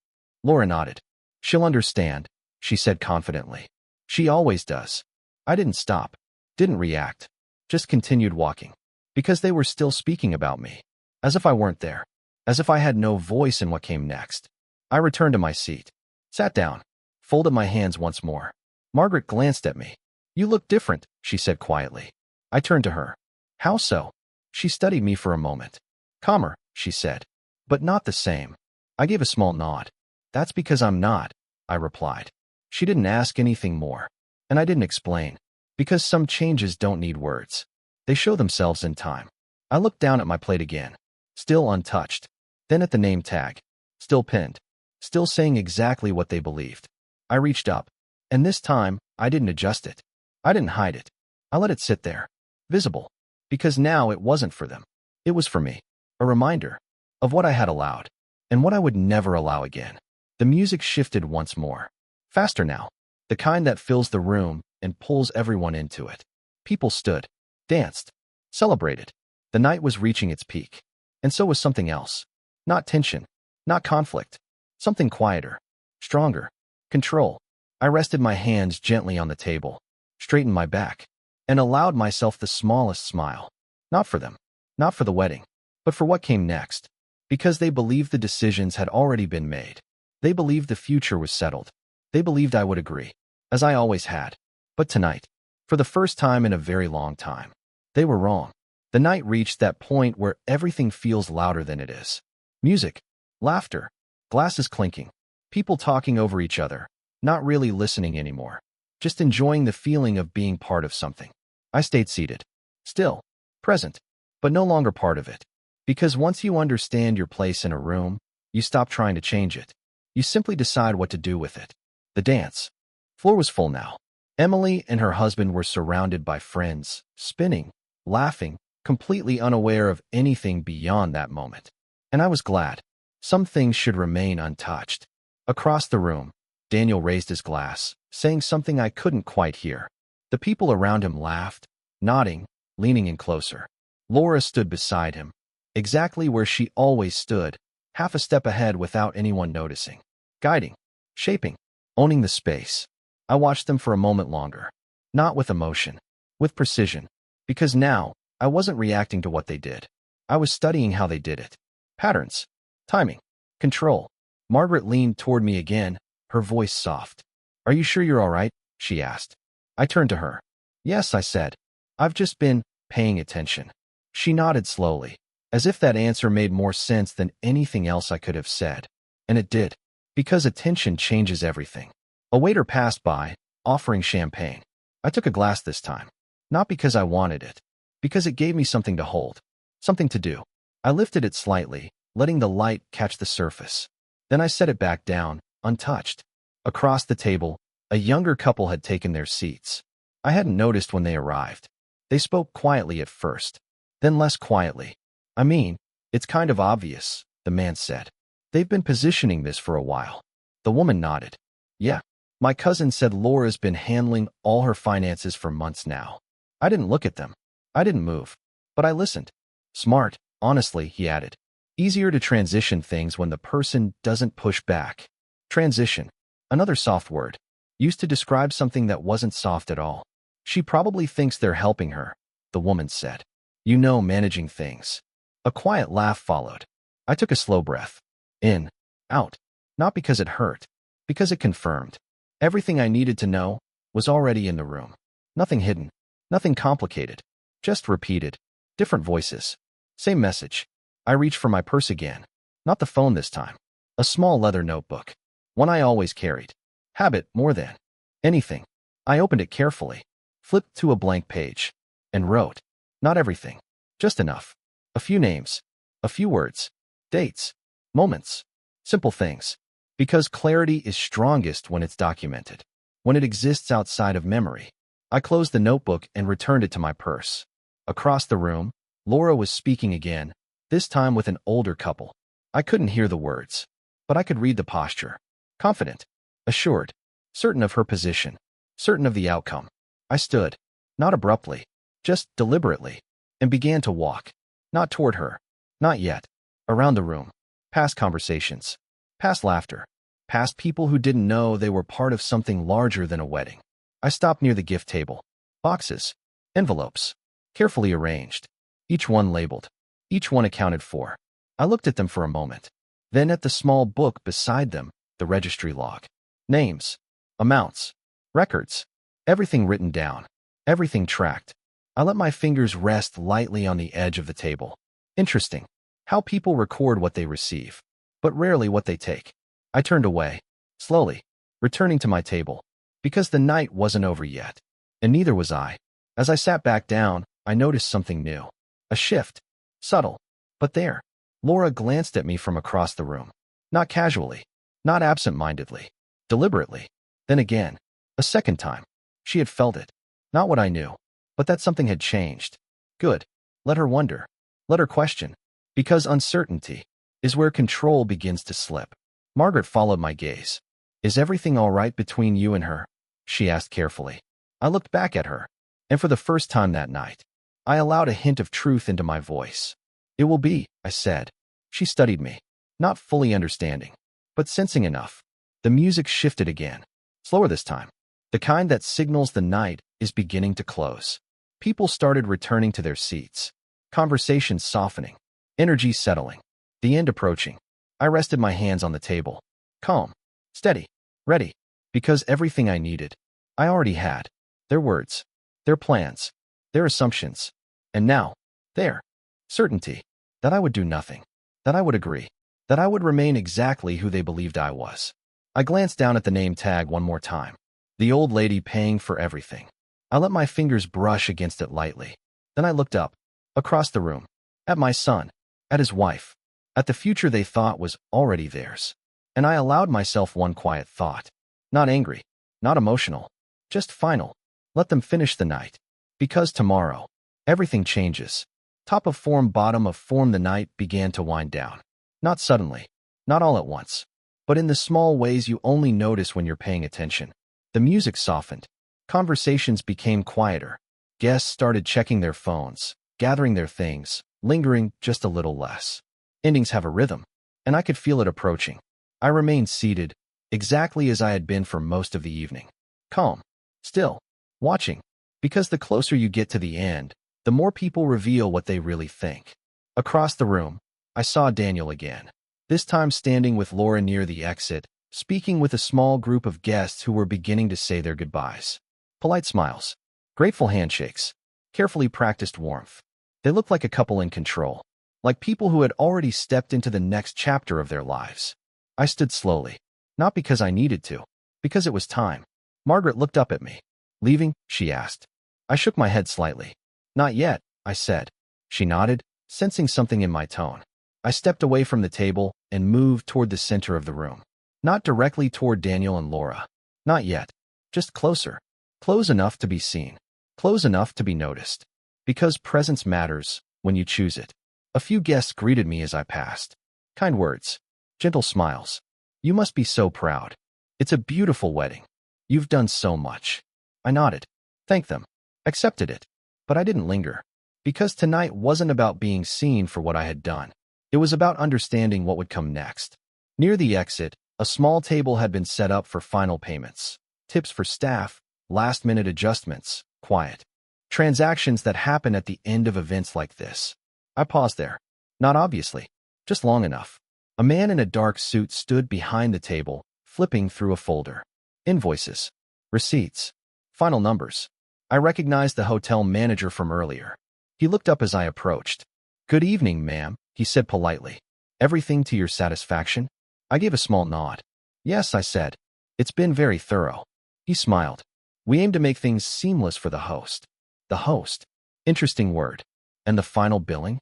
Laura nodded. She'll understand, she said confidently. She always does. I didn't stop, didn't react, just continued walking. Because they were still speaking about me. As if I weren't there. As if I had no voice in what came next. I returned to my seat. Sat down. Folded my hands once more. Margaret glanced at me. You look different, she said quietly. I turned to her. How so? She studied me for a moment. Calmer, she said. But not the same. I gave a small nod. That's because I'm not, I replied. She didn't ask anything more. And I didn't explain. Because some changes don't need words. They show themselves in time. I looked down at my plate again. Still untouched. Then at the name tag. Still pinned. Still saying exactly what they believed. I reached up. And this time, I didn't adjust it. I didn't hide it. I let it sit there. Visible. Because now it wasn't for them. It was for me. A reminder of what I had allowed. And what I would never allow again. The music shifted once more. Faster now. The kind that fills the room and pulls everyone into it. People stood. Danced. Celebrated. The night was reaching its peak. And so was something else. Not tension. Not conflict. Something quieter. Stronger. Control. I rested my hands gently on the table. Straightened my back. And allowed myself the smallest smile. Not for them. Not for the wedding. But for what came next. Because they believed the decisions had already been made. They believed the future was settled. They believed I would agree. As I always had. But tonight, for the first time in a very long time, they were wrong. The night reached that point where everything feels louder than it is. Music, laughter, glasses clinking, people talking over each other, not really listening anymore, just enjoying the feeling of being part of something. I stayed seated, still, present, but no longer part of it. Because once you understand your place in a room, you stop trying to change it. You simply decide what to do with it. The dance floor was full now. Emily and her husband were surrounded by friends, spinning, laughing, completely unaware of anything beyond that moment. And I was glad. Some things should remain untouched. Across the room, Daniel raised his glass, saying something I couldn't quite hear. The people around him laughed, nodding, leaning in closer. Laura stood beside him, exactly where she always stood, half a step ahead without anyone noticing. Guiding, shaping, owning the space. I watched them for a moment longer. Not with emotion, with precision. Because now, I wasn't reacting to what they did. I was studying how they did it. Patterns, timing, control. Margaret leaned toward me again, her voice soft. Are you sure you're all right? She asked. I turned to her. Yes, I said. I've just been paying attention. She nodded slowly, as if that answer made more sense than anything else I could have said. And it did. Because attention changes everything. A waiter passed by, offering champagne. I took a glass this time. Not because I wanted it. Because it gave me something to hold. Something to do. I lifted it slightly, letting the light catch the surface. Then I set it back down, untouched. Across the table, a younger couple had taken their seats. I hadn't noticed when they arrived. They spoke quietly at first, then less quietly. I mean, it's kind of obvious, the man said. They've been positioning this for a while. The woman nodded. Yeah. My cousin said Laura's been handling all her finances for months now. I didn't look at them. I didn't move. But I listened. Smart, honestly, he added. Easier to transition things when the person doesn't push back. Transition. Another soft word. Used to describe something that wasn't soft at all. She probably thinks they're helping her, the woman said. You know, managing things. A quiet laugh followed. I took a slow breath. In. Out. Not because it hurt. Because it confirmed. Everything I needed to know was already in the room. Nothing hidden, nothing complicated, just repeated, different voices. Same message. I reached for my purse again. Not the phone this time. A small leather notebook. One I always carried. Habit more than anything. I opened it carefully, flipped to a blank page, and wrote. Not everything. Just enough. A few names. A few words. Dates. Moments. Simple things. Because clarity is strongest when it's documented. When it exists outside of memory. I closed the notebook and returned it to my purse. Across the room, Laura was speaking again, this time with an older couple. I couldn't hear the words, but I could read the posture. Confident, assured, certain of her position, certain of the outcome. I stood, not abruptly, just deliberately, and began to walk. Not toward her, not yet, around the room, past conversations, past laughter, past people who didn't know they were part of something larger than a wedding. I stopped near the gift table. Boxes, envelopes, carefully arranged, each one labeled, each one accounted for. I looked at them for a moment, then at the small book beside them, the registry log. Names, amounts, records, everything written down, everything tracked. I let my fingers rest lightly on the edge of the table. Interesting, how people record what they receive, but rarely what they take. I turned away, slowly, returning to my table, because the night wasn't over yet, and neither was I. As I sat back down, I noticed something new. A shift, subtle, but there. Laura glanced at me from across the room. Not casually, not absent-mindedly, deliberately. Then again, a second time. She had felt it. Not what I knew, but that something had changed. Good. Let her wonder. Let her question. Because uncertainty is where control begins to slip. Margaret followed my gaze. Is everything all right between you and her? She asked carefully. I looked back at her, and for the first time that night, I allowed a hint of truth into my voice. It will be, I said. She studied me, not fully understanding, but sensing enough. The music shifted again, slower this time. The kind that signals the night is beginning to close. People started returning to their seats. Conversations softening, energy settling, the end approaching. I rested my hands on the table, calm, steady, ready, because everything I needed, I already had. Their words, their plans, their assumptions, and now, their certainty that I would do nothing, that I would agree, that I would remain exactly who they believed I was. I glanced down at the name tag one more time. The old lady paying for everything. I let my fingers brush against it lightly. Then I looked up, across the room, at my son, at his wife, at the future they thought was already theirs. And I allowed myself one quiet thought. Not angry, not emotional, just final. Let them finish the night. Because tomorrow, everything changes. Top of form, bottom of form, the night began to wind down. Not suddenly, not all at once, but in the small ways you only notice when you're paying attention. The music softened. Conversations became quieter. Guests started checking their phones, gathering their things, lingering just a little less. Endings have a rhythm, and I could feel it approaching. I remained seated, exactly as I had been for most of the evening. Calm, still, watching, because the closer you get to the end, the more people reveal what they really think. Across the room, I saw Daniel again, this time standing with Laura near the exit, speaking with a small group of guests who were beginning to say their goodbyes. Polite smiles, grateful handshakes, carefully practiced warmth. They looked like a couple in control, like people who had already stepped into the next chapter of their lives. I stood slowly, not because I needed to, because it was time. Margaret looked up at me. Leaving? She asked. I shook my head slightly. Not yet, I said. She nodded, sensing something in my tone. I stepped away from the table and moved toward the center of the room. Not directly toward Daniel and Laura. Not yet. Just closer. Close enough to be seen. Close enough to be noticed. Because presence matters when you choose it. A few guests greeted me as I passed. Kind words. Gentle smiles. You must be so proud. It's a beautiful wedding. You've done so much. I nodded. Thanked them. Accepted it. But I didn't linger. Because tonight wasn't about being seen for what I had done. It was about understanding what would come next. Near the exit, a small table had been set up for final payments. Tips for staff, last-minute adjustments, quiet. Transactions that happen at the end of events like this. I paused there. Not obviously, just long enough. A man in a dark suit stood behind the table, flipping through a folder. Invoices. Receipts. Final numbers. I recognized the hotel manager from earlier. He looked up as I approached. "Good evening, ma'am," he said politely. "Everything to your satisfaction?" I gave a small nod. "Yes," I said. "It's been very thorough." He smiled. "We aim to make things seamless for the host." The host. Interesting word. "And the final billing?"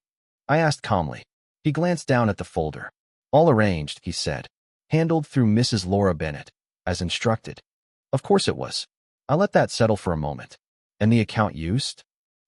I asked calmly. He glanced down at the folder. "All arranged," he said. "Handled through Mrs. Laura Bennett, as instructed." Of course it was. I let that settle for a moment. "And the account used?"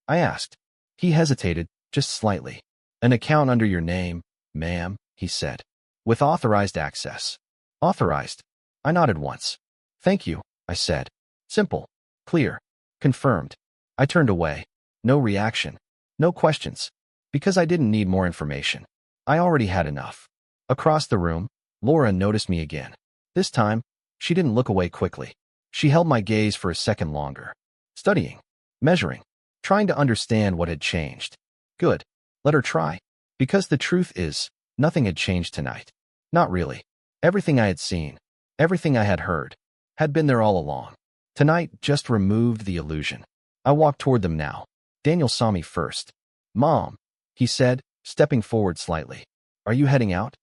I asked. He hesitated, just slightly. "An account under your name, ma'am," he said. "With authorized access." Authorized? I nodded once. "Thank you," I said. Simple. Clear. Confirmed. I turned away. No reaction. No questions. Because I didn't need more information. I already had enough. Across the room, Laura noticed me again. This time, she didn't look away quickly. She held my gaze for a second longer. Studying. Measuring. Trying to understand what had changed. Good. Let her try. Because the truth is, nothing had changed tonight. Not really. Everything I had seen, everything I had heard, had been there all along. Tonight just removed the illusion. I walked toward them now. Daniel saw me first. "Mom," he said, stepping forward slightly. "Are you heading out?"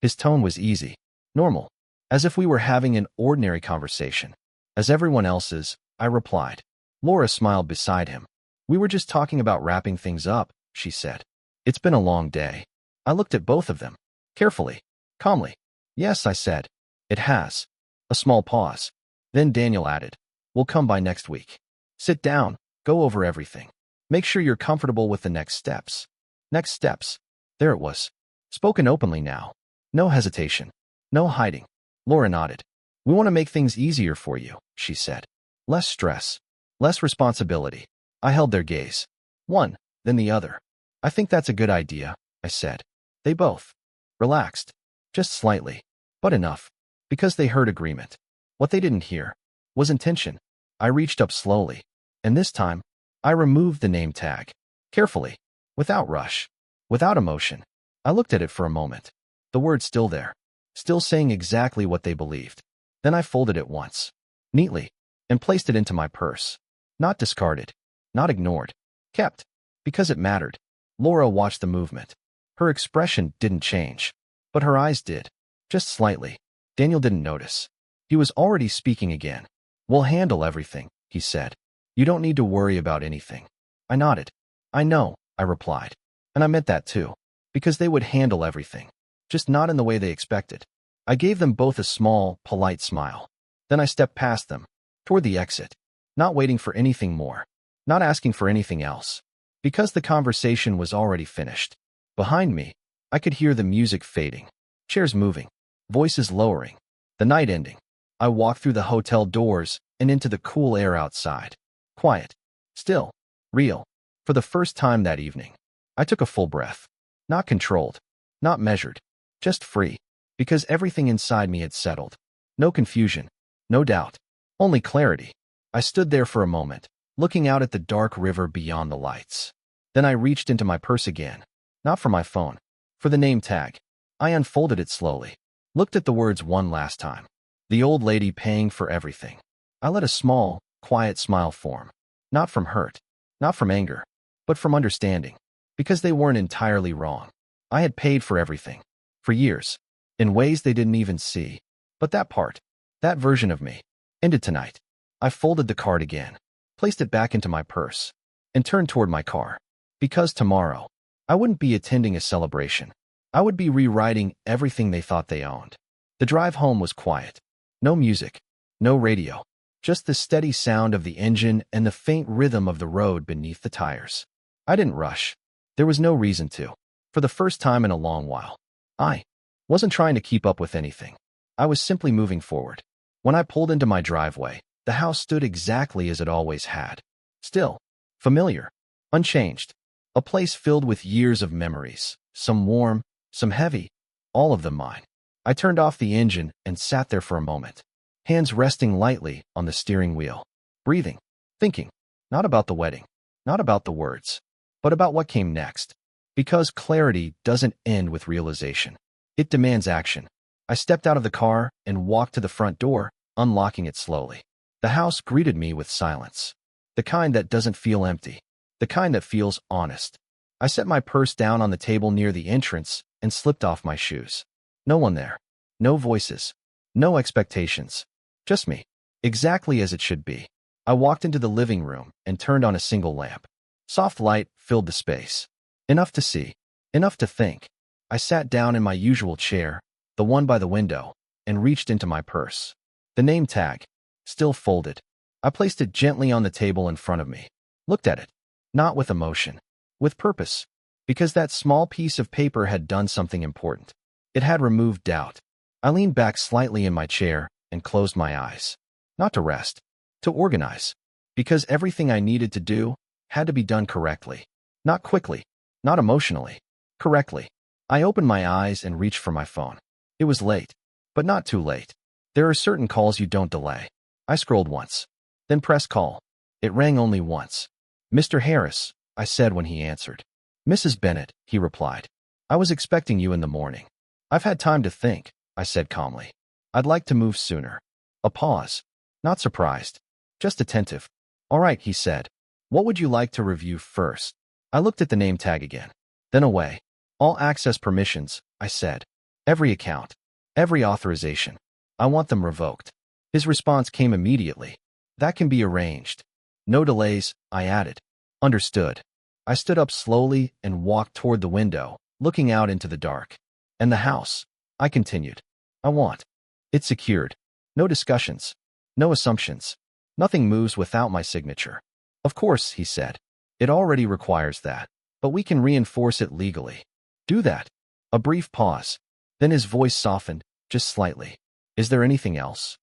His tone was easy, normal, as if we were having an ordinary conversation. "As everyone else's," I replied. Laura smiled beside him. "We were just talking about wrapping things up," she said. "It's been a long day." I looked at both of them, carefully, calmly. "Yes," I said. "It has." A small pause. Then Daniel added, "We'll come by next week. Sit down, go over everything. Make sure you're comfortable with the next steps." Next steps. There it was. Spoken openly now. No hesitation. No hiding. Laura nodded. "We want to make things easier for you," she said. "Less stress. Less responsibility." I held their gaze. One, then the other. "I think that's a good idea," I said. They both relaxed. Just slightly. But enough. Because they heard agreement. What they didn't hear was intention. I reached up slowly. And this time, I removed the name tag. Carefully. Without rush. Without emotion. I looked at it for a moment. The word still there. Still saying exactly what they believed. Then I folded it once. Neatly. And placed it into my purse. Not discarded. Not ignored. Kept. Because it mattered. Laura watched the movement. Her expression didn't change. But her eyes did. Just slightly. Daniel didn't notice. He was already speaking again. "We'll handle everything," he said. "You don't need to worry about anything." I nodded. "I know," I replied. And I meant that too. Because they would handle everything. Just not in the way they expected. I gave them both a small, polite smile. Then I stepped past them. Toward the exit. Not waiting for anything more. Not asking for anything else. Because the conversation was already finished. Behind me, I could hear the music fading. Chairs moving. Voices lowering. The night ending. I walked through the hotel doors and into the cool air outside. Quiet. Still. Real. For the first time that evening. I took a full breath. Not controlled. Not measured. Just free. Because everything inside me had settled. No confusion. No doubt. Only clarity. I stood there for a moment, looking out at the dark river beyond the lights. Then I reached into my purse again. Not for my phone. For the name tag. I unfolded it slowly. Looked at the words one last time. The old lady paying for everything. I let a small, quiet smile form. Not from hurt. Not from anger. But from understanding. Because they weren't entirely wrong. I had paid for everything. For years. In ways they didn't even see. But that part. That version of me. Ended tonight. I folded the card again. Placed it back into my purse. And turned toward my car. Because tomorrow, I wouldn't be attending a celebration. I would be rewriting everything they thought they owned. The drive home was quiet. No music. No radio. Just the steady sound of the engine and the faint rhythm of the road beneath the tires. I didn't rush. There was no reason to. For the first time in a long while. I wasn't trying to keep up with anything. I was simply moving forward. When I pulled into my driveway, the house stood exactly as it always had. Still. Familiar. Unchanged. A place filled with years of memories. Some warm, some heavy. All of them mine. I turned off the engine and sat there for a moment. Hands resting lightly on the steering wheel. Breathing. Thinking. Not about the wedding. Not about the words. But about what came next. Because clarity doesn't end with realization. It demands action. I stepped out of the car and walked to the front door, unlocking it slowly. The house greeted me with silence. The kind that doesn't feel empty. The kind that feels honest. I set my purse down on the table near the entrance and slipped off my shoes. No one there. No voices. No expectations. Just me. Exactly as it should be. I walked into the living room and turned on a single lamp. Soft light filled the space. Enough to see. Enough to think. I sat down in my usual chair, the one by the window, and reached into my purse. The name tag, still folded. I placed it gently on the table in front of me. Looked at it. Not with emotion. With purpose. Because that small piece of paper had done something important. It had removed doubt. I leaned back slightly in my chair and closed my eyes. Not to rest. To organize. Because everything I needed to do had to be done correctly. Not quickly. Not emotionally. Correctly. I opened my eyes and reached for my phone. It was late. But not too late. There are certain calls you don't delay. I scrolled once. Then pressed call. It rang only once. Mr. Harris, I said when he answered. Mrs. Bennett, he replied. I was expecting you in the morning. I've had time to think, I said calmly. I'd like to move sooner. A pause. Not surprised. Just attentive. All right, he said. What would you like to review first? I looked at the name tag again. Then away. All access permissions, I said. Every account. Every authorization. I want them revoked. His response came immediately. That can be arranged. No delays, I added. Understood. I stood up slowly and walked toward the window, looking out into the dark. And the house, I continued. I want. It's secured. No discussions. No assumptions. Nothing moves without my signature. Of course, he said. It already requires that. But we can reinforce it legally. Do that. A brief pause. Then his voice softened, just slightly. Is there anything else?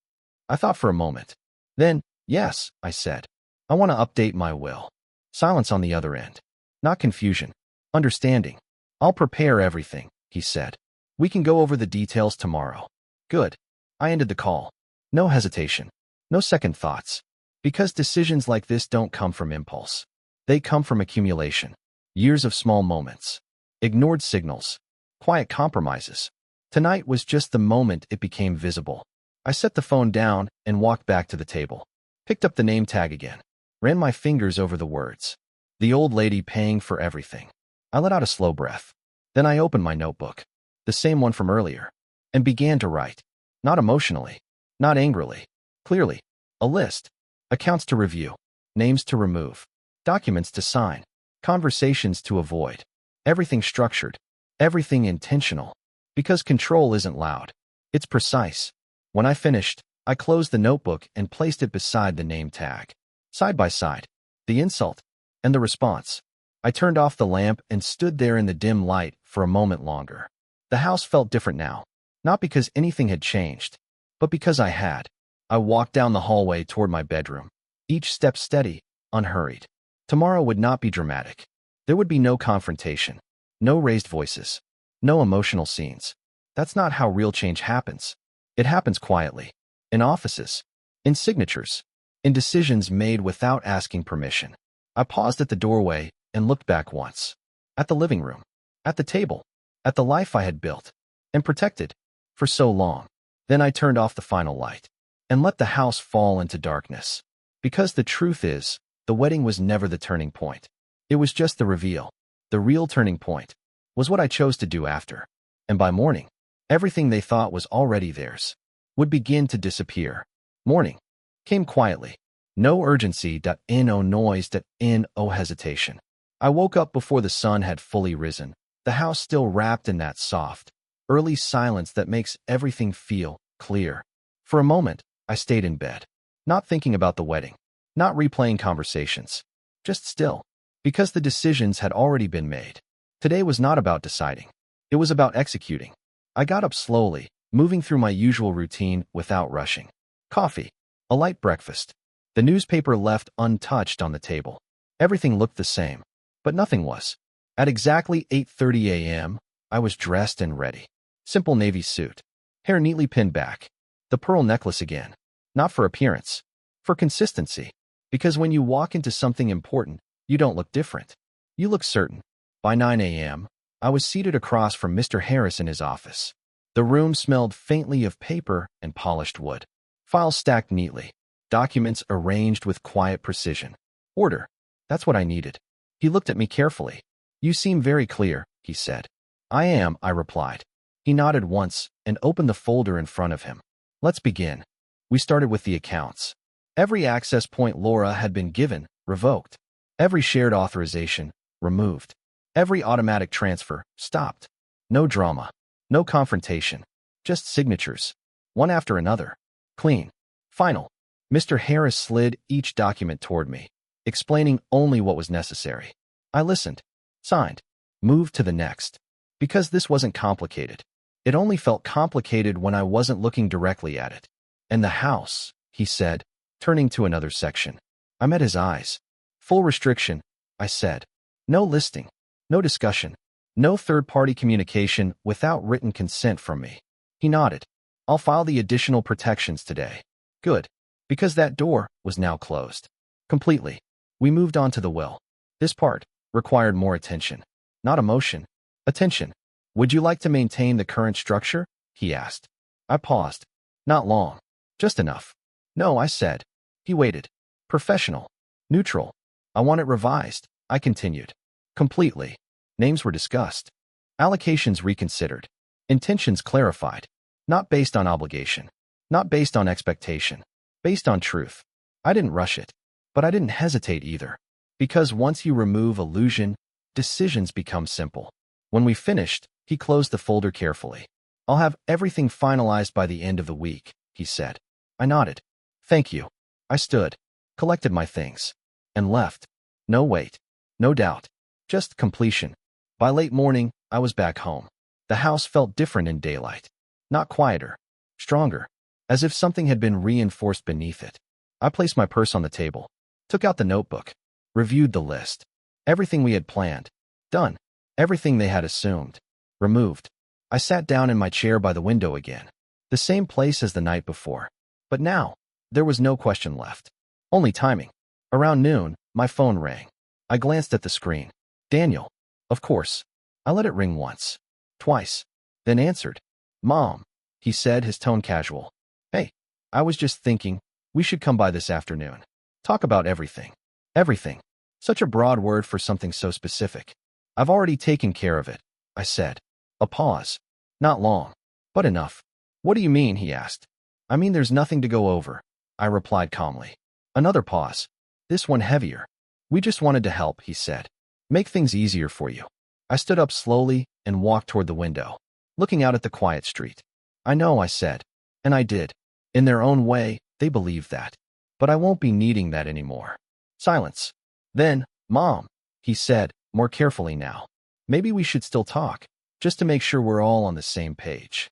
I thought for a moment. Then, yes, I said. I want to update my will. Silence on the other end. Not confusion. Understanding. I'll prepare everything, he said. We can go over the details tomorrow. Good. I ended the call. No hesitation. No second thoughts. Because decisions like this don't come from impulse. They come from accumulation. Years of small moments. Ignored signals. Quiet compromises. Tonight was just the moment it became visible. I set the phone down and walked back to the table. Picked up the name tag again. Ran my fingers over the words. The old lady paying for everything. I let out a slow breath. Then I opened my notebook. The same one from earlier. And began to write. Not emotionally. Not angrily. Clearly. A list. Accounts to review. Names to remove. Documents to sign. Conversations to avoid. Everything structured. Everything intentional. Because control isn't loud. It's precise. When I finished, I closed the notebook and placed it beside the name tag. Side by side. The insult. And the response. I turned off the lamp and stood there in the dim light for a moment longer. The house felt different now. Not because anything had changed, but because I had. I walked down the hallway toward my bedroom. Each step steady, unhurried. Tomorrow would not be dramatic. There would be no confrontation. No raised voices. No emotional scenes. That's not how real change happens. It happens quietly. In offices. In signatures. In decisions made without asking permission. I paused at the doorway and looked back once. At the living room. At the table. At the life I had built. And protected. For so long. Then I turned off the final light. And let the house fall into darkness. Because the truth is, the wedding was never the turning point. It was just the reveal. The real turning point was what I chose to do after. And by morning, everything they thought was already theirs would begin to disappear. Morning came quietly. No urgency, no noise, no hesitation. I woke up before the sun had fully risen, the house still wrapped in that soft, early silence that makes everything feel clear. For a moment, I stayed in bed, not thinking about the wedding, not replaying conversations, just still, because the decisions had already been made. Today was not about deciding. It was about executing. I got up slowly, moving through my usual routine without rushing. Coffee, a light breakfast, the newspaper left untouched on the table. Everything looked the same, but nothing was. At exactly 8:30 a.m., I was dressed and ready. Simple navy suit, hair neatly pinned back, the pearl necklace again. Not for appearance, for consistency. Because when you walk into something important, you don't look different. You look certain. By 9 a.m., I was seated across from Mr. Harris in his office. The room smelled faintly of paper and polished wood. Files stacked neatly. Documents arranged with quiet precision. Order. That's what I needed. He looked at me carefully. You seem very clear, he said. I am, I replied. He nodded once and opened the folder in front of him. Let's begin. We started with the accounts. Every access point Laura had been given, revoked. Every shared authorization, removed. Every automatic transfer, stopped. No drama. No confrontation. Just signatures. One after another. Clean. Final. Mr. Harris slid each document toward me, explaining only what was necessary. I listened. Signed. Moved to the next. Because this wasn't complicated. It only felt complicated when I wasn't looking directly at it. And the house, he said, turning to another section. I met his eyes. Full restriction, I said. No listing. No discussion. No third-party communication without written consent from me. He nodded. I'll file the additional protections today. Good. Because that door was now closed. Completely. We moved on to the will. This part required more attention. Not emotion. Attention. Would you like to maintain the current structure? He asked. I paused. Not long. Just enough. No, I said. He waited. Professional. Neutral. I want it revised, I continued. Completely. Names were discussed. Allocations reconsidered. Intentions clarified. Not based on obligation. Not based on expectation. Based on truth. I didn't rush it. But I didn't hesitate either. Because once you remove illusion, decisions become simple. When we finished, he closed the folder carefully. I'll have everything finalized by the end of the week, he said. I nodded. Thank you. I stood, collected my things, and left. No wait. No doubt. Just completion. By late morning, I was back home. The house felt different in daylight. Not quieter. Stronger. As if something had been reinforced beneath it. I placed my purse on the table. Took out the notebook. Reviewed the list. Everything we had planned. Done. Everything they had assumed. Removed. I sat down in my chair by the window again. The same place as the night before. But now, there was no question left. Only timing. Around noon, my phone rang. I glanced at the screen. Daniel. Of course. I let it ring once. Twice. Then answered. Mom. He said, his tone casual. Hey. I was just thinking, we should come by this afternoon. Talk about everything. Everything. Such a broad word for something so specific. I've already taken care of it, I said. A pause. Not long. But enough. What do you mean, he asked. I mean there's nothing to go over, I replied calmly. Another pause. This one heavier. We just wanted to help, he said. Make things easier for you. I stood up slowly and walked toward the window, looking out at the quiet street. I know, I said. And I did. In their own way, they believed that. But I won't be needing that anymore. Silence. Then, Mom, he said, more carefully now. Maybe we should still talk, just to make sure we're all on the same page.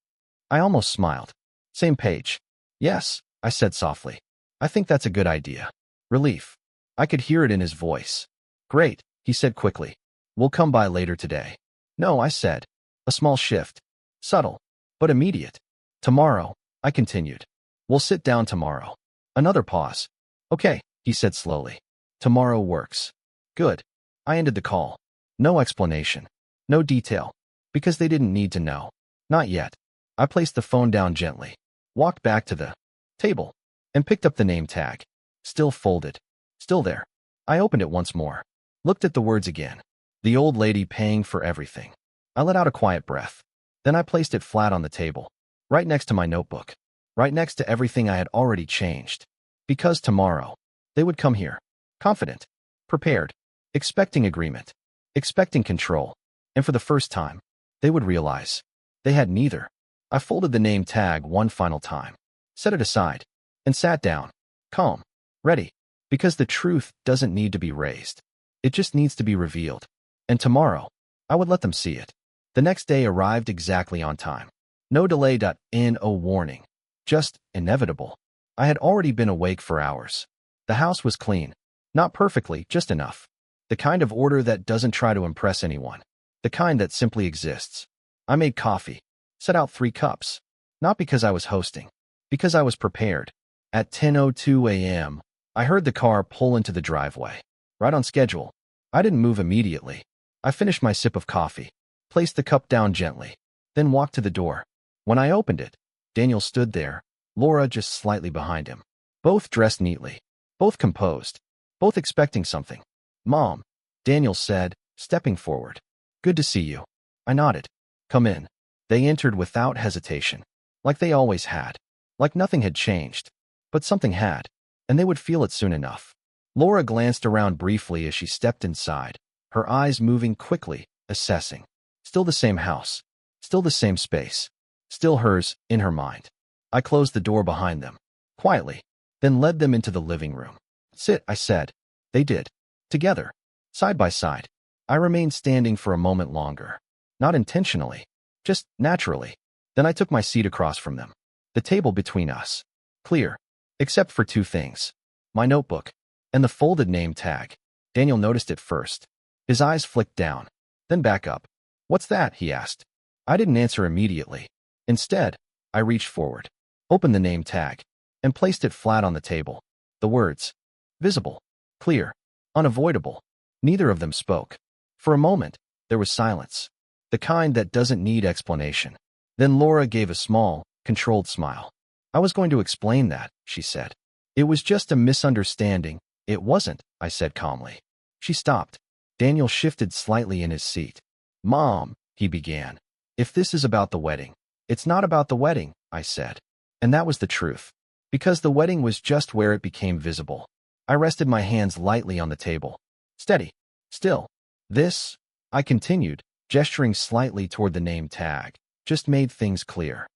I almost smiled. Same page. Yes, I said softly. I think that's a good idea. Relief. I could hear it in his voice. Great, he said quickly. We'll come by later today. No, I said. A small shift. Subtle, but immediate. Tomorrow, I continued. We'll sit down tomorrow. Another pause. Okay, he said slowly. Tomorrow works. Good. I ended the call. No explanation. No detail. Because they didn't need to know. Not yet. I placed the phone down gently, walked back to the table, and picked up the name tag. Still folded. Still there. I opened it once more. Looked at the words again. The old lady paying for everything. I let out a quiet breath. Then I placed it flat on the table, right next to my notebook, right next to everything I had already changed. Because tomorrow, they would come here, confident, prepared, expecting agreement, expecting control, and for the first time, they would realize they had neither. I folded the name tag one final time, set it aside, and sat down, calm, ready, because the truth doesn't need to be raised. It just needs to be revealed. And tomorrow, I would let them see it. The next day arrived exactly on time. No delay. No warning. Just inevitable. I had already been awake for hours. The house was clean. Not perfectly, just enough. The kind of order that doesn't try to impress anyone. The kind that simply exists. I made coffee. Set out 3 cups. Not because I was hosting. Because I was prepared. At 10:02 a.m., I heard the car pull into the driveway. Right on schedule. I didn't move immediately. I finished my sip of coffee. Placed the cup down gently. Then walked to the door. When I opened it, Daniel stood there, Laura just slightly behind him. Both dressed neatly, both composed, both expecting something. "Mom," Daniel said, stepping forward. "Good to see you." I nodded. "Come in." They entered without hesitation, like they always had, like nothing had changed. But something had, and they would feel it soon enough. Laura glanced around briefly as she stepped inside, her eyes moving quickly, assessing. Still the same house, still the same space, still hers in her mind. I closed the door behind them, quietly, then led them into the living room. "Sit," I said. They did. Together, side by side. I remained standing for a moment longer. Not intentionally, just naturally. Then I took my seat across from them. The table between us. Clear. Except for two things. My notebook and the folded name tag. Daniel noticed it first. His eyes flicked down, then back up. "What's that?" he asked. I didn't answer immediately. Instead, I reached forward, opened the name tag, and placed it flat on the table. The words. Visible. Clear. Unavoidable. Neither of them spoke. For a moment, there was silence. The kind that doesn't need explanation. Then Laura gave a small, controlled smile. "I was going to explain that," she said. "It was just a misunderstanding." "It wasn't," I said calmly. She stopped. Daniel shifted slightly in his seat. "Mom," he began, "if this is about the wedding." "It's not about the wedding," I said. And that was the truth. Because the wedding was just where it became visible. I rested my hands lightly on the table. Steady. Still. "This," I continued, gesturing slightly toward the name tag, "just made things clear."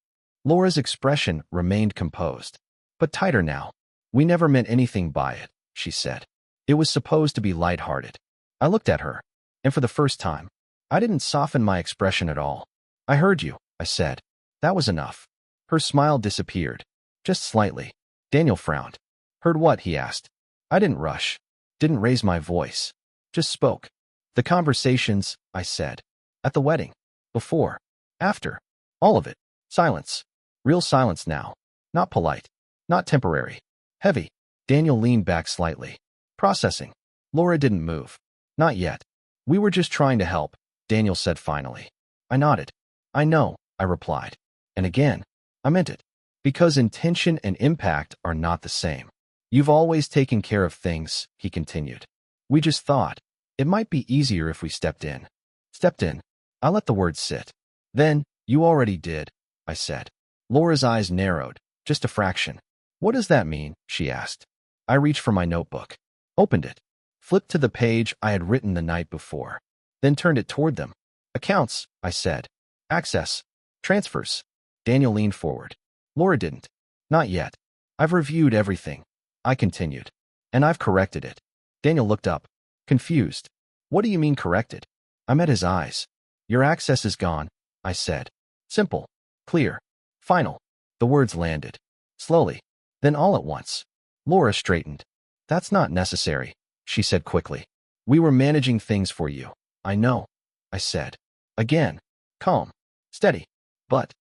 Laura's expression remained composed, but tighter now. "We never meant anything by it," she said. "It was supposed to be lighthearted." I looked at her, and for the first time, I didn't soften my expression at all. "I heard you," I said. That was enough. Her smile disappeared, just slightly. Daniel frowned. "Heard what?" he asked. I didn't rush, didn't raise my voice, just spoke. "The conversations," I said. "At the wedding. Before. After. All of it. Silence. Real silence now. Not polite. Not temporary. Heavy." Daniel leaned back slightly. Processing. Laura didn't move. "Not yet. We were just trying to help," Daniel said finally. I nodded. "I know," I replied. And again, I meant it. Because intention and impact are not the same. "You've always taken care of things," he continued. "We just thought it might be easier if we stepped in." Stepped in. I let the word sit. "Then, you already did," I said. Laura's eyes narrowed, just a fraction. "What does that mean?" she asked. I reached for my notebook, opened it, flipped to the page I had written the night before, then turned it toward them. "Accounts," I said. "Access. Transfers." Daniel leaned forward. Laura didn't. "Not yet. I've reviewed everything," I continued. "And I've corrected it." Daniel looked up, confused. "What do you mean corrected?" I met his eyes. "Your access is gone," I said. Simple. Clear. Final. The words landed. Slowly. Then all at once. Laura straightened. "That's not necessary," she said quickly. "We were managing things for you." "I know," I said. Again. Calm. Steady. "But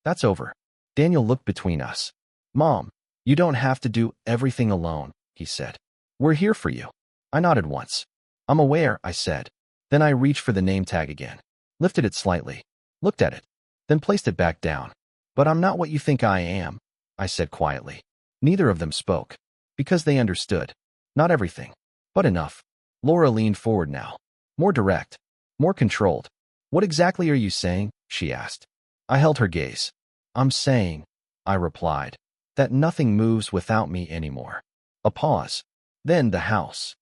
that's over." Daniel looked between us. "Mom, you don't have to do everything alone," he said. "We're here for you." I nodded once. "I'm aware," I said. Then I reached for the name tag again, lifted it slightly, looked at it, then placed it back down. "But I'm not what you think I am," I said quietly. Neither of them spoke, because they understood. Not everything, but enough. Laura leaned forward now, more direct, more controlled. "What exactly are you saying?" she asked. I held her gaze. "I'm saying," I replied, "that nothing moves without me anymore." A pause. "Then the house?"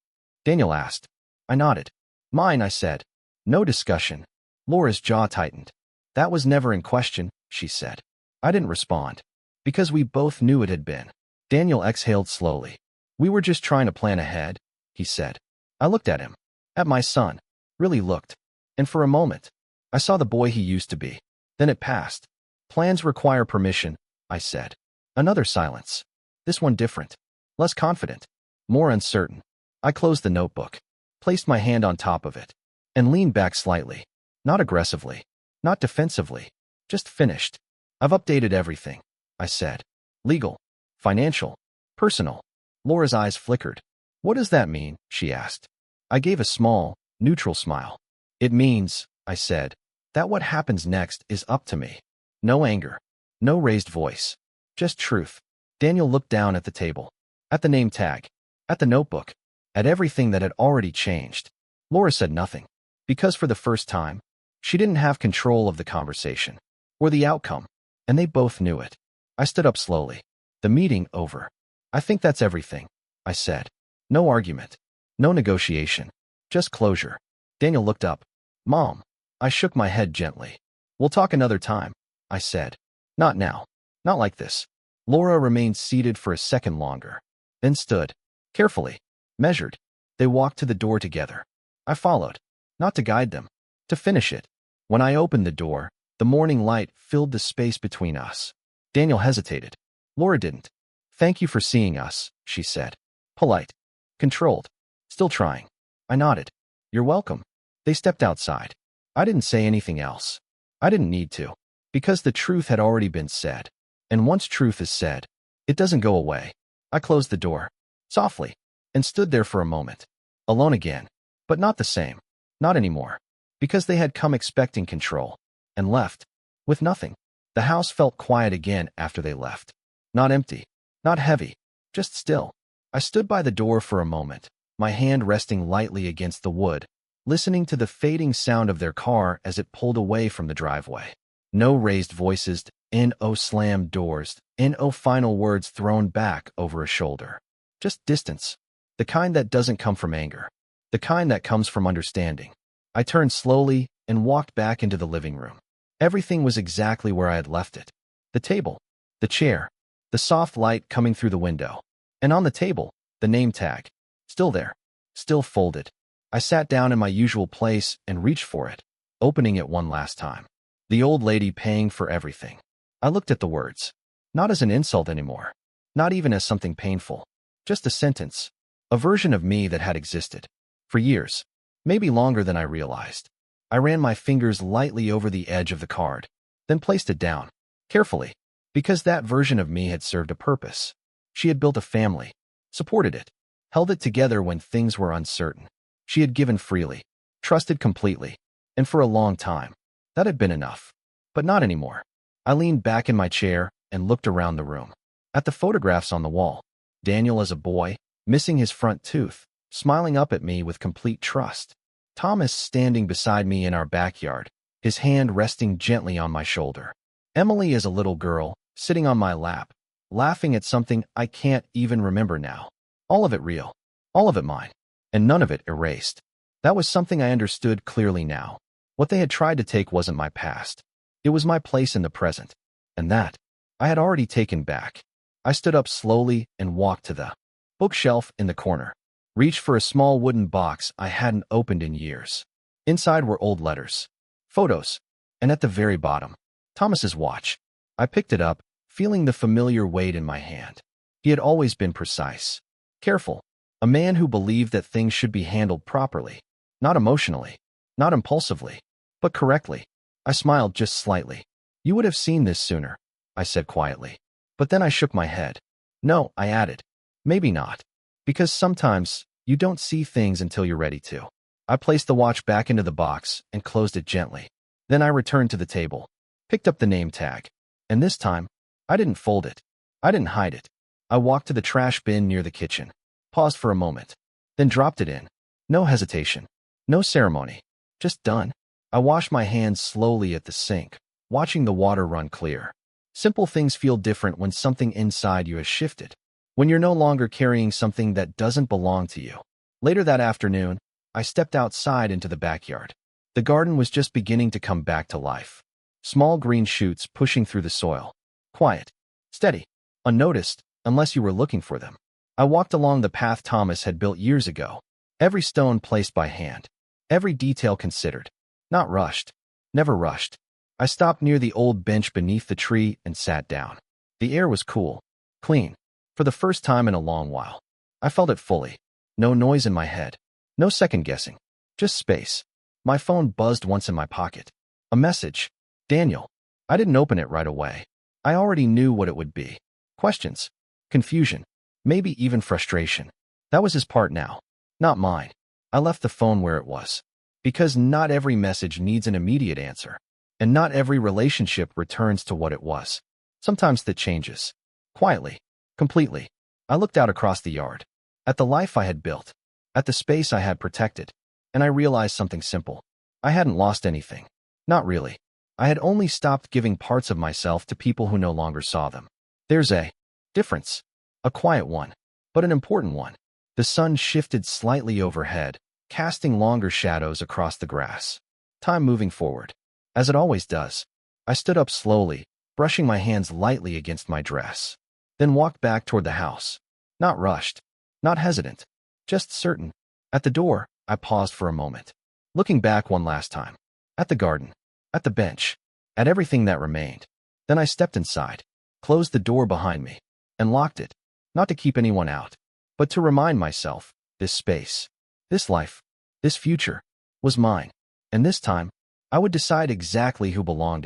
Daniel asked. I nodded. "Mine," I said. No discussion. Laura's jaw tightened. "That was never in question," she said. I didn't respond, because we both knew it had been. Daniel exhaled slowly. "We were just trying to plan ahead," he said. I looked at him, at my son, really looked. And for a moment, I saw the boy he used to be. Then it passed. "Plans require permission," I said. Another silence. This one different. Less confident. More uncertain. I closed the notebook, placed my hand on top of it, and leaned back slightly. Not aggressively. Not defensively. Just finished. "I've updated everything," I said. "Legal. Financial. Personal." Laura's eyes flickered. "What does that mean?" she asked. I gave a small, neutral smile. "It means," I said, "that what happens next is up to me." No anger. No raised voice. Just truth. Daniel looked down at the table, at the name tag, at the notebook, at everything that had already changed. Laura said nothing, because for the first time, she didn't have control of the conversation, or the outcome, and they both knew it. I stood up slowly. The meeting over. I think that's everything, I said. No argument. No negotiation. Just closure. Daniel looked up. Mom. I shook my head gently. We'll talk another time, I said. Not now. Not like this. Laura remained seated for a second longer, then stood. Carefully. Measured. They walked to the door together. I followed. Not to guide them. To finish it. When I opened the door, the morning light filled the space between us. Daniel hesitated. Laura didn't. Thank you for seeing us, she said. Polite. Controlled. Still trying. I nodded. You're welcome. They stepped outside. I didn't say anything else. I didn't need to. Because the truth had already been said. And once truth is said, it doesn't go away. I closed the door. Softly. And stood there for a moment. Alone again. But not the same. Not anymore. Because they had come expecting control. And left. With nothing. The house felt quiet again after they left. Not empty. Not heavy. Just still. I stood by the door for a moment, my hand resting lightly against the wood, listening to the fading sound of their car as it pulled away from the driveway. No raised voices, no slammed doors, no final words thrown back over a shoulder. Just distance. The kind that doesn't come from anger. The kind that comes from understanding. I turned slowly and walked back into the living room. Everything was exactly where I had left it. The table. The chair. The soft light coming through the window. And on the table, the name tag. Still there. Still folded. I sat down in my usual place and reached for it, opening it one last time. The old lady paying for everything. I looked at the words. Not as an insult anymore. Not even as something painful. Just a sentence. A version of me that had existed. For years. Maybe longer than I realized. I ran my fingers lightly over the edge of the card, then placed it down. Carefully. Because that version of me had served a purpose. She had built a family. Supported it. Held it together when things were uncertain. She had given freely. Trusted completely. And for a long time. That had been enough. But not anymore. I leaned back in my chair and looked around the room. At the photographs on the wall. Daniel as a boy, missing his front tooth, smiling up at me with complete trust. Thomas standing beside me in our backyard, his hand resting gently on my shoulder. Emily as a little girl, sitting on my lap, laughing at something I can't even remember now. All of it real. All of it mine. And none of it erased. That was something I understood clearly now. What they had tried to take wasn't my past. It was my place in the present. And that, I had already taken back. I stood up slowly and walked to the bookshelf in the corner. Reached for a small wooden box I hadn't opened in years. Inside were old letters. Photos. And at the very bottom, Thomas's watch. I picked it up, feeling the familiar weight in my hand. He had always been precise. Careful. A man who believed that things should be handled properly. Not emotionally. Not impulsively. But correctly. I smiled just slightly. You would have seen this sooner, I said quietly. But then I shook my head. No, I added. Maybe not. Because sometimes, you don't see things until you're ready to. I placed the watch back into the box and closed it gently. Then I returned to the table. Picked up the name tag. And this time, I didn't fold it. I didn't hide it. I walked to the trash bin near the kitchen. Paused for a moment. Then dropped it in. No hesitation. No ceremony. Just done. I washed my hands slowly at the sink, watching the water run clear. Simple things feel different when something inside you has shifted. When you're no longer carrying something that doesn't belong to you. Later that afternoon, I stepped outside into the backyard. The garden was just beginning to come back to life. Small green shoots pushing through the soil. Quiet. Steady. Unnoticed, unless you were looking for them. I walked along the path Thomas had built years ago. Every stone placed by hand. Every detail considered. Not rushed. Never rushed. I stopped near the old bench beneath the tree and sat down. The air was cool. Clean. For the first time in a long while. I felt it fully. No noise in my head. No second guessing. Just space. My phone buzzed once in my pocket. A message. Daniel. I didn't open it right away. I already knew what it would be. Questions. Confusion. Maybe even frustration. That was his part now. Not mine. I left the phone where it was. Because not every message needs an immediate answer. And not every relationship returns to what it was. Sometimes that changes. Quietly. Completely. I looked out across the yard. At the life I had built. At the space I had protected. And I realized something simple. I hadn't lost anything. Not really. I had only stopped giving parts of myself to people who no longer saw them. There's a difference. A quiet one. But an important one. The sun shifted slightly overhead, casting longer shadows across the grass. Time moving forward. As it always does. I stood up slowly, brushing my hands lightly against my dress. Then walked back toward the house. Not rushed. Not hesitant. Just certain. At the door, I paused for a moment. Looking back one last time. At the garden. At the bench. At everything that remained. Then I stepped inside, closed the door behind me, and locked it. Not to keep anyone out, but to remind myself, this space, this life, this future, was mine. And this time, I would decide exactly who belonged